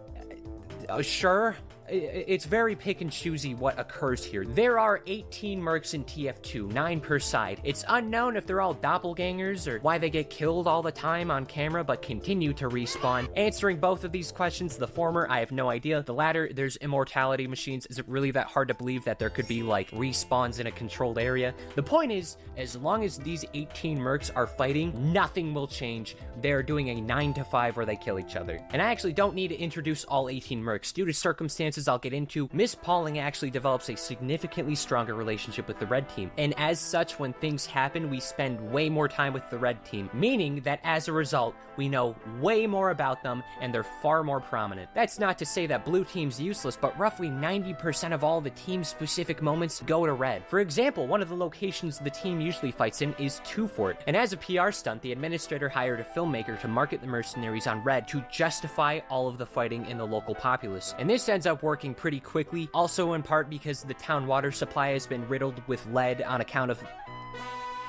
Sure. It's very pick and choosy what occurs here. There are 18 mercs in TF2, 9 per side. It's unknown if they're all doppelgangers or why they get killed all the time on camera but continue to respawn. Answering both of these questions, the former, I have no idea. The latter, there's immortality machines. Is it really that hard to believe that there could be, like, respawns in a controlled area? The point is, as long as these 18 mercs are fighting, nothing will change. They're doing a 9 to 5 where they kill each other. And I actually don't need to introduce all 18 mercs. Due to circumstances, as I'll get into, Miss Pauling actually develops a significantly stronger relationship with the red team, and as such, when things happen, we spend way more time with the red team, meaning that as a result, we know way more about them, and they're far more prominent. That's not to say that blue team's useless, but roughly 90% of all the team-specific moments go to red. For example, one of the locations the team usually fights in is Two Fort, and as a PR stunt, the administrator hired a filmmaker to market the mercenaries on red to justify all of the fighting in the local populace. And this ends up working pretty quickly, also in part because the town water supply has been riddled with lead on account of,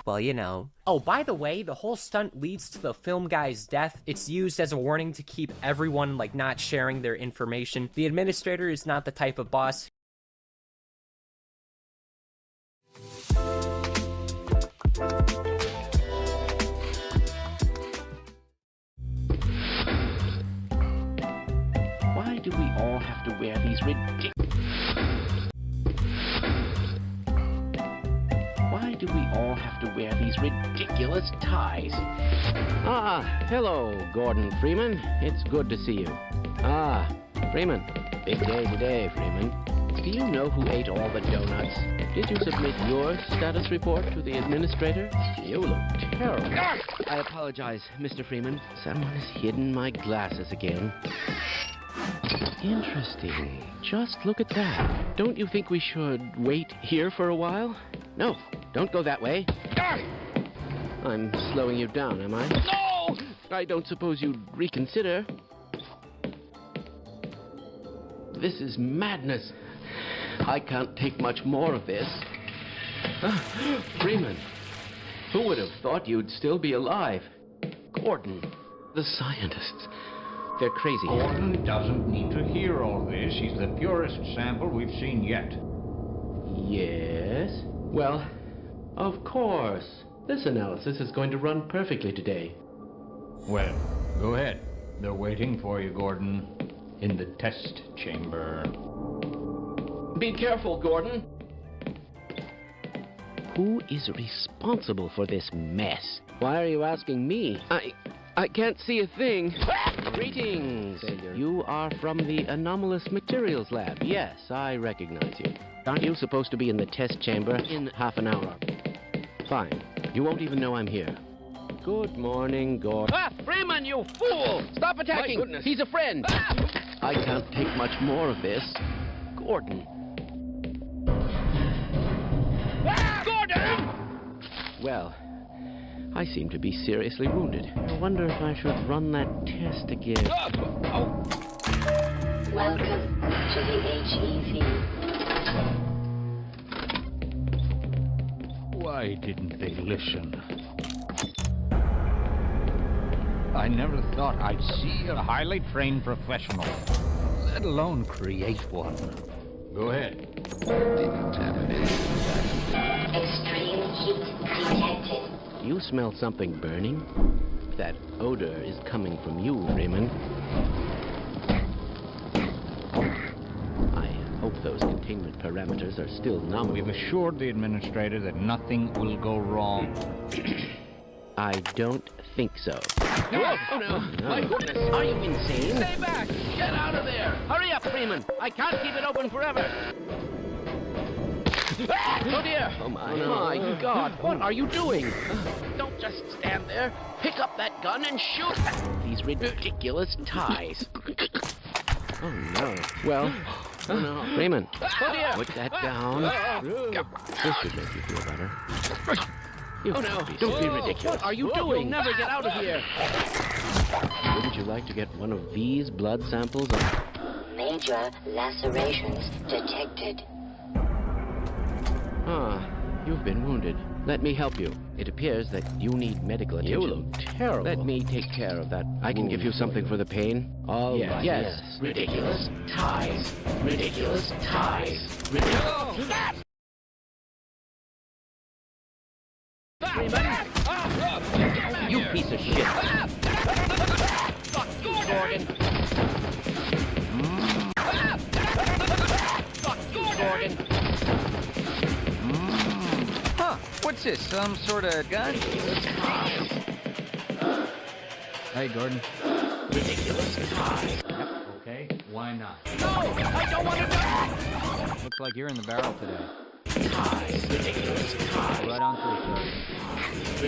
well, you know. Oh, by the way, the whole stunt leads to the film guy's death. It's used as a warning to keep everyone, like, not sharing their information. The administrator is not the type of boss. Why do we all have to wear these ridiculous ties? Ah, hello, Gordon Freeman. It's good to see you. Ah, Freeman. Big day today, Freeman. Do you know who ate all the donuts? Did you submit your status report to the administrator? You look terrible. I apologize, Mr. Freeman. Someone has hidden my glasses again. Interesting. Just look at that. Don't you think we should wait here for a while? No, don't go that way. I'm slowing you down, am I? No! I don't suppose you'd reconsider. This is madness. I can't take much more of this. Freeman, who would have thought you'd still be alive? Gordon, the scientists. They're crazy. Gordon doesn't need to hear all this. He's the purest sample we've seen yet. Yes? Well, of course. This analysis is going to run perfectly today. Well, go ahead. They're waiting for you, Gordon, in the test chamber. Be careful, Gordon. Who is responsible for this mess? Why are you asking me? I can't see a thing. Greetings. You are from the Anomalous Materials Lab. Yes, I recognize you. Aren't you supposed to be in the test chamber in half an hour? Fine. You won't even know I'm here. Good morning, Gordon. Ah, Freeman, you fool! Stop attacking! My goodness. He's a friend! I can't take much more of this. Gordon. Gordon! Well, I seem to be seriously wounded. I wonder if I should run that test again. Welcome to the HEV. Why didn't they listen? I never thought I'd see a highly trained professional, let alone create one. Go ahead. Extreme heat detected. You smell something burning? That odor is coming from you, Freeman. I hope those containment parameters are still nominal. We've assured the administrator that nothing will go wrong. I don't think so. No! Oh, no. My goodness, are you insane? Stay back! Get out of there! Hurry up, Freeman! I can't keep it open forever! Oh dear! Oh my God! What are you doing? Don't just stand there. Pick up that gun and shoot these ridiculous ties. Oh no! Well, oh no, Freeman! Oh dear! Put that down. This should make you feel better. Oh no! Don't be ridiculous! What are you doing? You'll never get out of here. Wouldn't you like to get one of these blood samples? Major lacerations detected. Ah, you've been wounded. Let me help you. It appears that you need medical attention. You look terrible. Let me take care of that. I can give you something for the pain. All right. Yes. Ridiculous ties. Ridiculous ties. Ridiculous. You piece of shit. Gordon. Gordon. What's this, some sort of gun? Hey, Gordon. Ridiculous ties. Yep, okay. One why not? No! I don't want to die! Looks like you're in the barrel today. Ridiculous. Right on through, sir.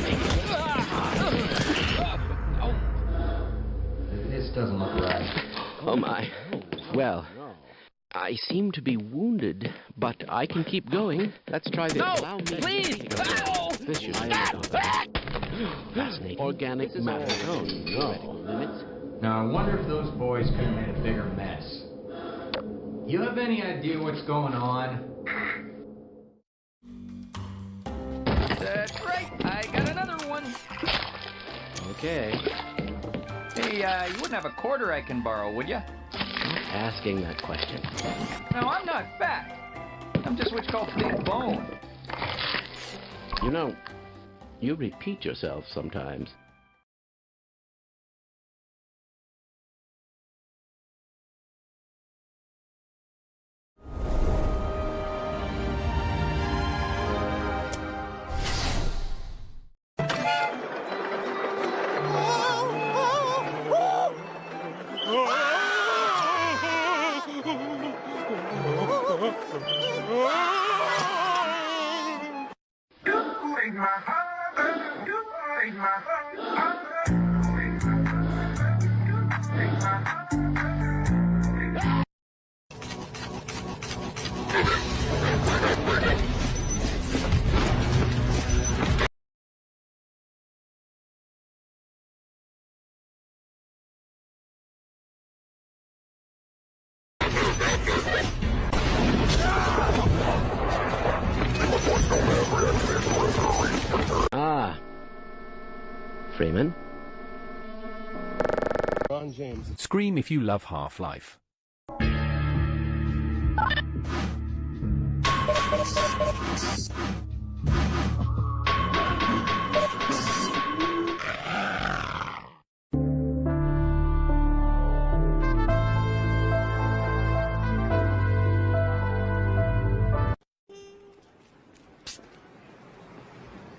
This doesn't look right. Oh, my. Well, I seem to be wounded, but I can keep going. Let's try this. No! Allow me Please! to... This should fascinating. Organic matter. Oh, no. Limits. Now, I wonder if those boys could have made a bigger mess. You have any idea what's going on? That's right. I got another one. Okay. Hey, you wouldn't have a quarter I can borrow, would you? Stop asking that question. No, I'm not fat. I'm just what's called big bone. You know, you repeat yourself sometimes. Ah. Freeman? Scream if you love Half-Life.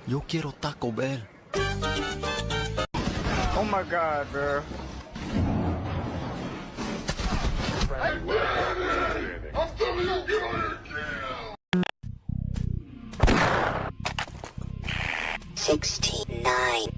Yo quiero Taco Bell. Oh my god, bro. $69.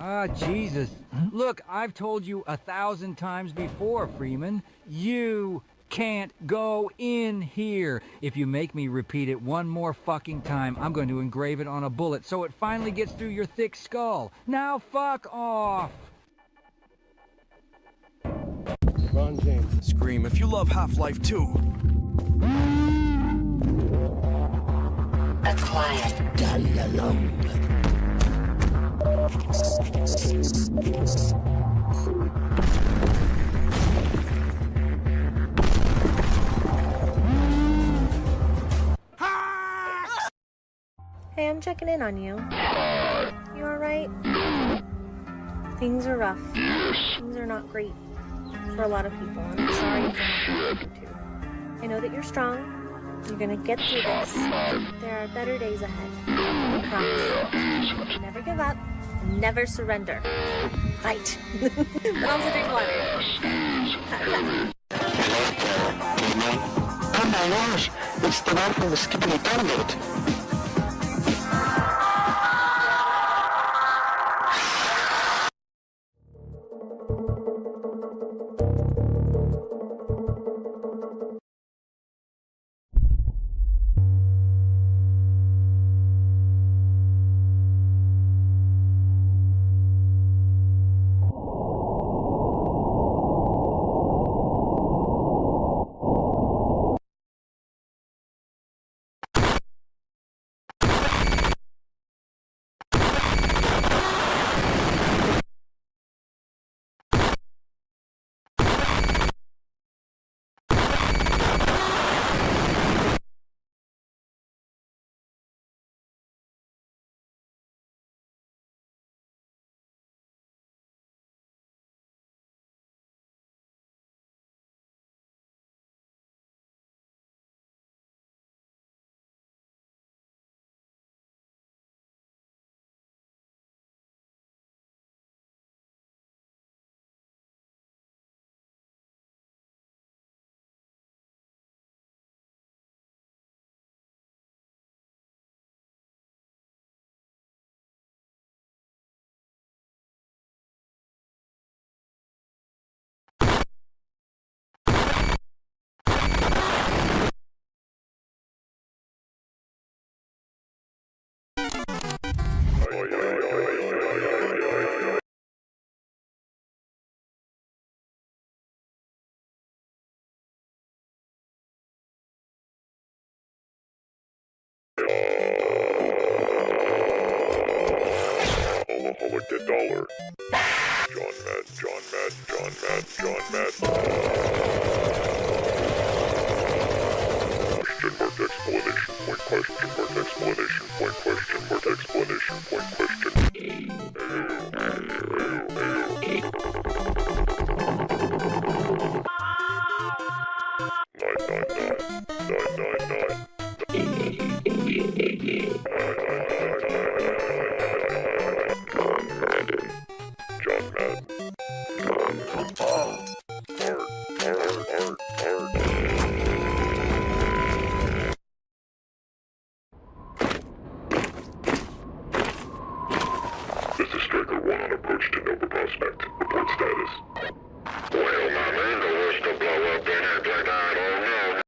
Ah, Jesus. Look, I've told you 1,000 times before, Freeman. You can't go in here. If you make me repeat it one more fucking time, I'm going to engrave it on a bullet so it finally gets through your thick skull. Now fuck off! Ron James. Scream if you love Half-Life 2. Acquired. Hey, I'm checking in on you. You alright? Things are rough. Things are not great for a lot of people, and I'm sorry for not being too. I know that you're strong. You're gonna get through this. There are better days ahead. I promise. Never give up. Never surrender. Fight. But also drink water. Oh my gosh, it's the guy from the Skipping Tournament. caller. John Mad. Question mark explanation point, question mark explanation point, question. 1 on approach to Nova Prospect. Report status. Well, my man, the worst to blow up in it like I don't know.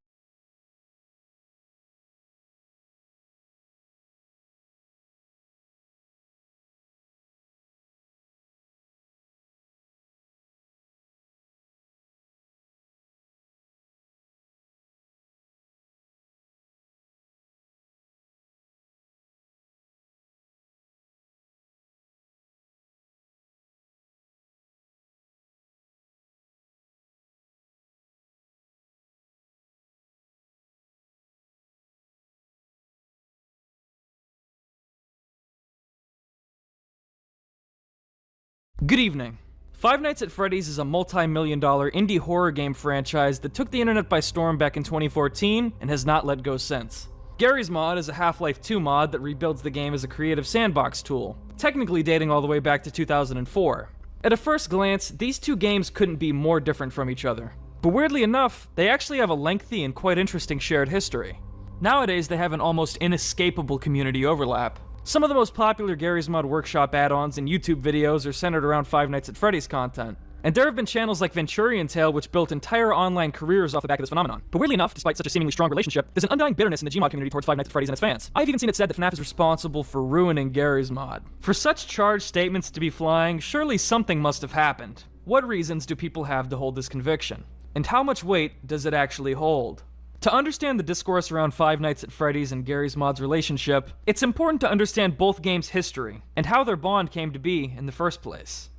Good evening. Five Nights at Freddy's is a multi-million-dollar indie horror game franchise that took the internet by storm back in 2014 and has not let go since. Garry's Mod is a Half-Life 2 mod that rebuilds the game as a creative sandbox tool, technically dating all the way back to 2004. At a first glance, these two games couldn't be more different from each other. But weirdly enough, they actually have a lengthy and quite interesting shared history. Nowadays, they have an almost inescapable community overlap. Some of the most popular Garry's Mod Workshop add-ons and YouTube videos are centered around Five Nights at Freddy's content. And there have been channels like Venturian Tale which built entire online careers off the back of this phenomenon. But weirdly enough, despite such a seemingly strong relationship, there's an undying bitterness in the Gmod community towards Five Nights at Freddy's and its fans. I've even seen it said that FNAF is responsible for ruining Garry's Mod. For such charged statements to be flying, surely something must have happened. What reasons do people have to hold this conviction? And how much weight does it actually hold? To understand the discourse around Five Nights at Freddy's and Garry's Mod's relationship, it's important to understand both games' history, and how their bond came to be in the first place.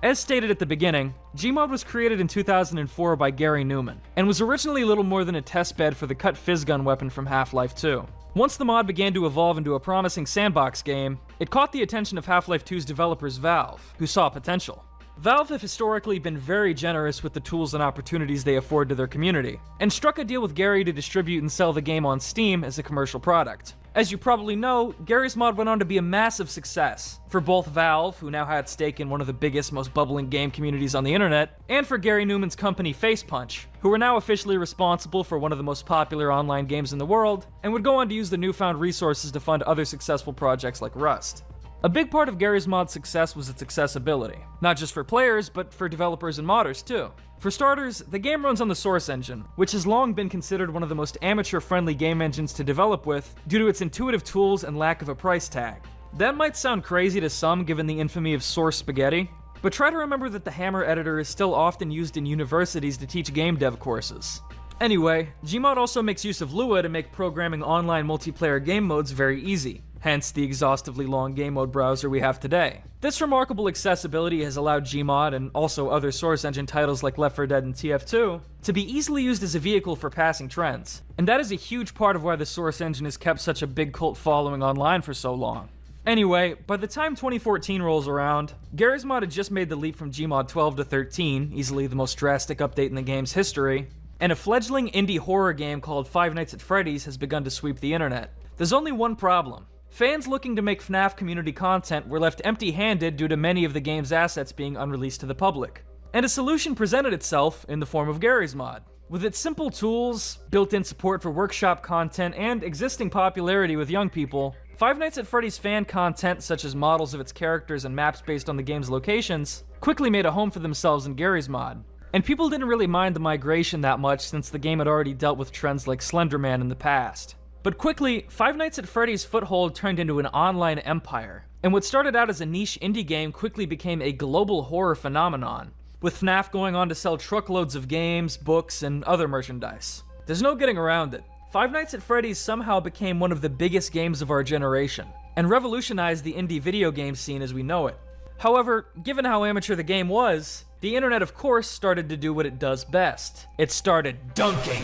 As stated at the beginning, Gmod was created in 2004 by Gary Newman, and was originally little more than a testbed for the cut fizzgun weapon from Half-Life 2. Once the mod began to evolve into a promising sandbox game, it caught the attention of Half-Life 2's developers Valve, who saw potential. Valve have historically been very generous with the tools and opportunities they afford to their community, and struck a deal with Gary to distribute and sell the game on Steam as a commercial product. As you probably know, Garry's Mod went on to be a massive success, for both Valve, who now had stake in one of the biggest, most bubbling game communities on the internet, and for Gary Newman's company Facepunch, who are now officially responsible for one of the most popular online games in the world, and would go on to use the newfound resources to fund other successful projects like Rust. A big part of Garry's Mod's success was its accessibility, not just for players, but for developers and modders too. For starters, the game runs on the Source engine, which has long been considered one of the most amateur-friendly game engines to develop with due to its intuitive tools and lack of a price tag. That might sound crazy to some given the infamy of Source spaghetti, but try to remember that the Hammer editor is still often used in universities to teach game dev courses. Anyway, Gmod also makes use of Lua to make programming online multiplayer game modes very easy, hence the exhaustively long game mode browser we have today. This remarkable accessibility has allowed Gmod, and also other Source engine titles like Left 4 Dead and TF2, to be easily used as a vehicle for passing trends. And that is a huge part of why the Source engine has kept such a big cult following online for so long. Anyway, by the time 2014 rolls around, Garry's Mod had just made the leap from Gmod 12 to 13, easily the most drastic update in the game's history, and a fledgling indie horror game called Five Nights at Freddy's has begun to sweep the internet. There's only one problem. Fans looking to make FNAF community content were left empty-handed due to many of the game's assets being unreleased to the public. And a solution presented itself in the form of Garry's Mod. With its simple tools, built-in support for workshop content, and existing popularity with young people, Five Nights at Freddy's fan content, such as models of its characters and maps based on the game's locations, quickly made a home for themselves in Garry's Mod. And people didn't really mind the migration that much since the game had already dealt with trends like Slenderman in the past. But quickly, Five Nights at Freddy's foothold turned into an online empire, and what started out as a niche indie game quickly became a global horror phenomenon, with FNAF going on to sell truckloads of games, books, and other merchandise. There's no getting around it. Five Nights at Freddy's somehow became one of the biggest games of our generation, and revolutionized the indie video game scene as we know it. However, given how amateur the game was, the internet of course started to do what it does best. It started dunking.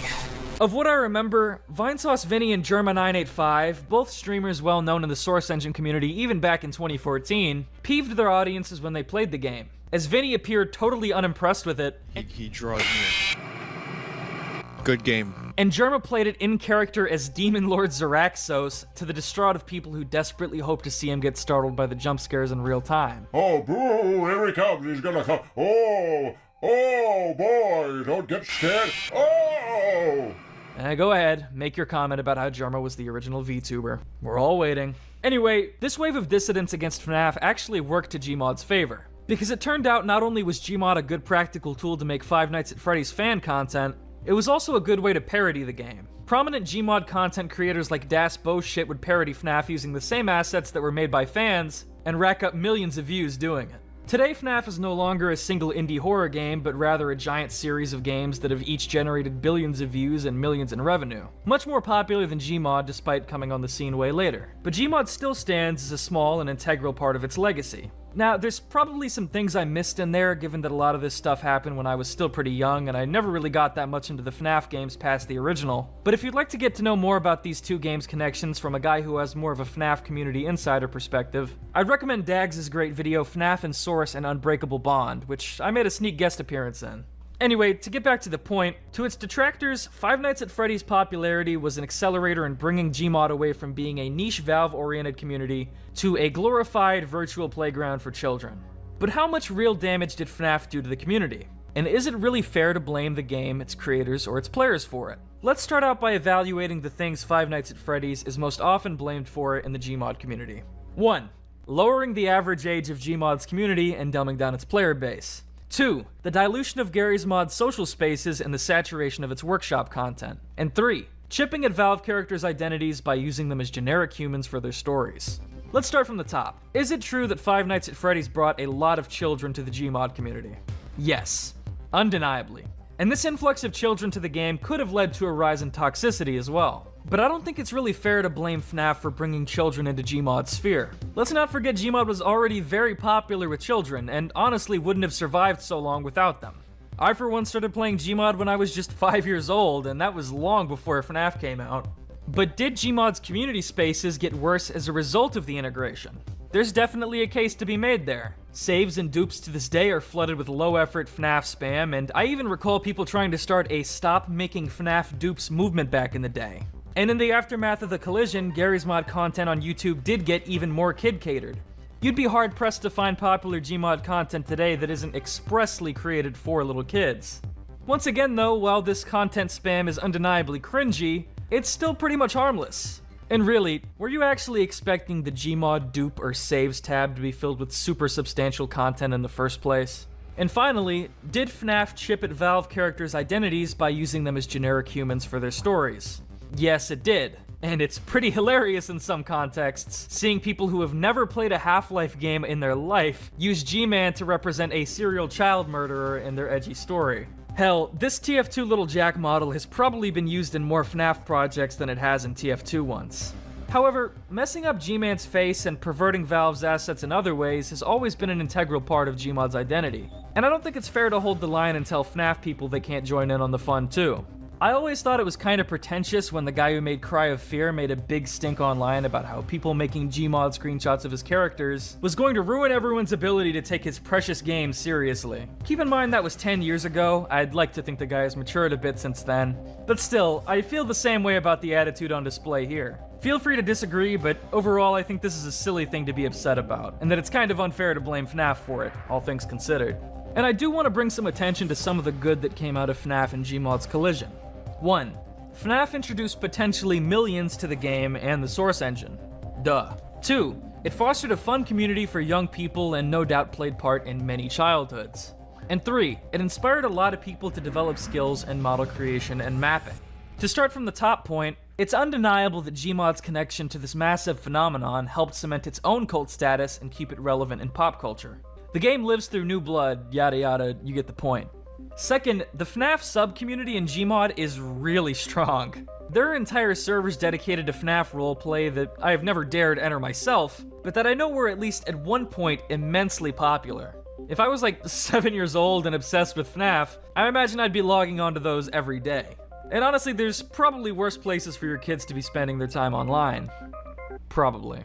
Of what I remember, Vinesauce Vinny and Germa985, both streamers well known in the Source Engine community even back in 2014, peeved their audiences when they played the game, as Vinny appeared totally unimpressed with it. He draws me. Good game. And Germa played it in character as Demon Lord Zaraxos to the distraught of people who desperately hope to see him get startled by the jump scares in real time. Oh, boo! Here he comes. He's gonna come. Oh! Oh, boy! Don't get scared. Oh! Go ahead, make your comment about how Germa was the original VTuber. We're all waiting. Anyway, this wave of dissidence against FNAF actually worked to Gmod's favor, because it turned out not only was Gmod a good practical tool to make Five Nights at Freddy's fan content, it was also a good way to parody the game. Prominent Gmod content creators like Das Shit would parody FNAF using the same assets that were made by fans, and rack up millions of views doing it. Today, FNAF is no longer a single indie horror game, but rather a giant series of games that have each generated billions of views and millions in revenue. Much more popular than Gmod, despite coming on the scene way later. But Gmod still stands as a small and integral part of its legacy. Now, there's probably some things I missed in there, given that a lot of this stuff happened when I was still pretty young, and I never really got that much into the FNAF games past the original. But if you'd like to get to know more about these two games' connections from a guy who has more of a FNAF community insider perspective, I'd recommend Dags' great video FNAF and Source and Unbreakable Bond, which I made a sneak guest appearance in. Anyway, to get back to the point, to its detractors, Five Nights at Freddy's popularity was an accelerator in bringing Gmod away from being a niche Valve-oriented community to a glorified virtual playground for children. But how much real damage did FNAF do to the community? And is it really fair to blame the game, its creators, or its players for it? Let's start out by evaluating the things Five Nights at Freddy's is most often blamed for in the Gmod community. 1. Lowering the average age of Gmod's community and dumbing down its player base. 2. The dilution of Garry's Mod's social spaces and the saturation of its workshop content. And 3. Chipping at Valve characters' identities by using them as generic humans for their stories. Let's start from the top. Is it true that Five Nights at Freddy's brought a lot of children to the Gmod community? Yes, undeniably. And this influx of children to the game could have led to a rise in toxicity as well. But I don't think it's really fair to blame FNAF for bringing children into Gmod's sphere. Let's not forget Gmod was already very popular with children, and honestly wouldn't have survived so long without them. I for one started playing Gmod when I was just 5 years old, and that was long before FNAF came out. But did Gmod's community spaces get worse as a result of the integration? There's definitely a case to be made there. Saves and dupes to this day are flooded with low-effort FNAF spam, and I even recall people trying to start a Stop Making FNAF Dupes movement back in the day. And in the aftermath of the collision, Garry's Mod content on YouTube did get even more kid-catered. You'd be hard-pressed to find popular Gmod content today that isn't expressly created for little kids. Once again though, while this content spam is undeniably cringy, it's still pretty much harmless. And really, were you actually expecting the Gmod dupe or saves tab to be filled with super substantial content in the first place? And finally, did FNAF chip at Valve characters' identities by using them as generic humans for their stories? Yes, it did. And it's pretty hilarious in some contexts, seeing people who have never played a Half-Life game in their life use G-Man to represent a serial child murderer in their edgy story. Hell, this TF2 Little Jack model has probably been used in more FNAF projects than it has in TF2 ones. However, messing up G-Man's face and perverting Valve's assets in other ways has always been an integral part of Gmod's identity. And I don't think it's fair to hold the line and tell FNAF people they can't join in on the fun too. I always thought it was kind of pretentious when the guy who made Cry of Fear made a big stink online about how people making Gmod screenshots of his characters was going to ruin everyone's ability to take his precious game seriously. Keep in mind that was 10 years ago. I'd like to think the guy has matured a bit since then. But still, I feel the same way about the attitude on display here. Feel free to disagree, but overall I think this is a silly thing to be upset about, and that it's kind of unfair to blame FNAF for it, all things considered. And I do want to bring some attention to some of the good that came out of FNAF and Gmod's collision. 1. FNAF introduced potentially millions to the game and the Source Engine. Duh. 2. It fostered a fun community for young people and no doubt played part in many childhoods. And 3. It inspired a lot of people to develop skills in model creation and mapping. To start from the top point, it's undeniable that Gmod's connection to this massive phenomenon helped cement its own cult status and keep it relevant in pop culture. The game lives through new blood, yada yada, you get the point. Second, the FNAF sub-community in Gmod is really strong. There are entire servers dedicated to FNAF roleplay that I have never dared enter myself, but that I know were at least at one point immensely popular. If I was like 7 years old and obsessed with FNAF, I imagine I'd be logging onto those every day. And honestly, there's probably worse places for your kids to be spending their time online. Probably.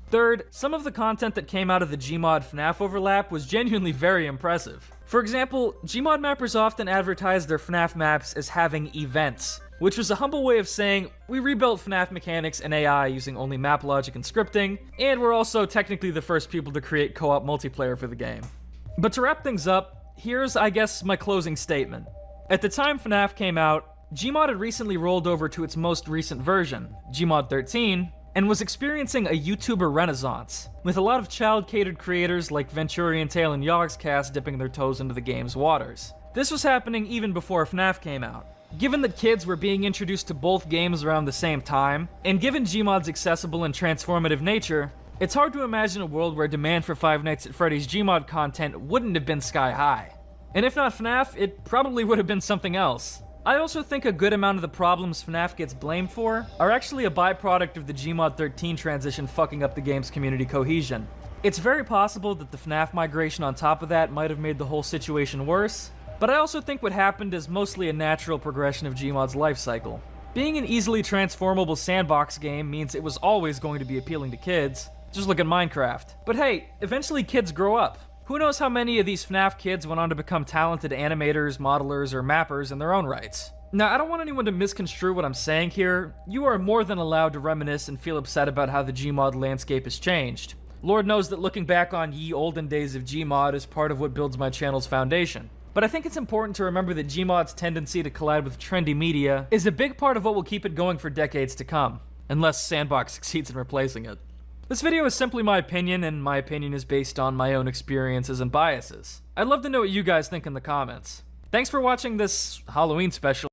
Third, some of the content that came out of the Gmod FNAF overlap was genuinely very impressive. For example, Gmod mappers often advertise their FNAF maps as having events, which was a humble way of saying, we rebuilt FNAF mechanics and AI using only map logic and scripting, and we're also technically the first people to create co-op multiplayer for the game. But to wrap things up, here's, I guess, my closing statement. At the time FNAF came out, Gmod had recently rolled over to its most recent version, Gmod 13, and was experiencing a YouTuber renaissance, with a lot of child-catered creators like Venturian Tale and Yogscast dipping their toes into the game's waters. This was happening even before FNAF came out. Given that kids were being introduced to both games around the same time, and given Gmod's accessible and transformative nature, it's hard to imagine a world where demand for Five Nights at Freddy's Gmod content wouldn't have been sky high. And if not FNAF, it probably would have been something else. I also think a good amount of the problems FNAF gets blamed for are actually a byproduct of the Gmod 13 transition fucking up the game's community cohesion. It's very possible that the FNAF migration on top of that might have made the whole situation worse, but I also think what happened is mostly a natural progression of Gmod's life cycle. Being an easily transformable sandbox game means it was always going to be appealing to kids. Just look at Minecraft. But hey, eventually kids grow up. Who knows how many of these FNAF kids went on to become talented animators, modelers, or mappers in their own rights. Now, I don't want anyone to misconstrue what I'm saying here. You are more than allowed to reminisce and feel upset about how the Gmod landscape has changed. Lord knows that looking back on ye olden days of Gmod is part of what builds my channel's foundation. But I think it's important to remember that Gmod's tendency to collide with trendy media is a big part of what will keep it going for decades to come, unless Sandbox succeeds in replacing it. This video is simply my opinion, and my opinion is based on my own experiences and biases. I'd love to know what you guys think in the comments. Thanks for watching this Halloween special.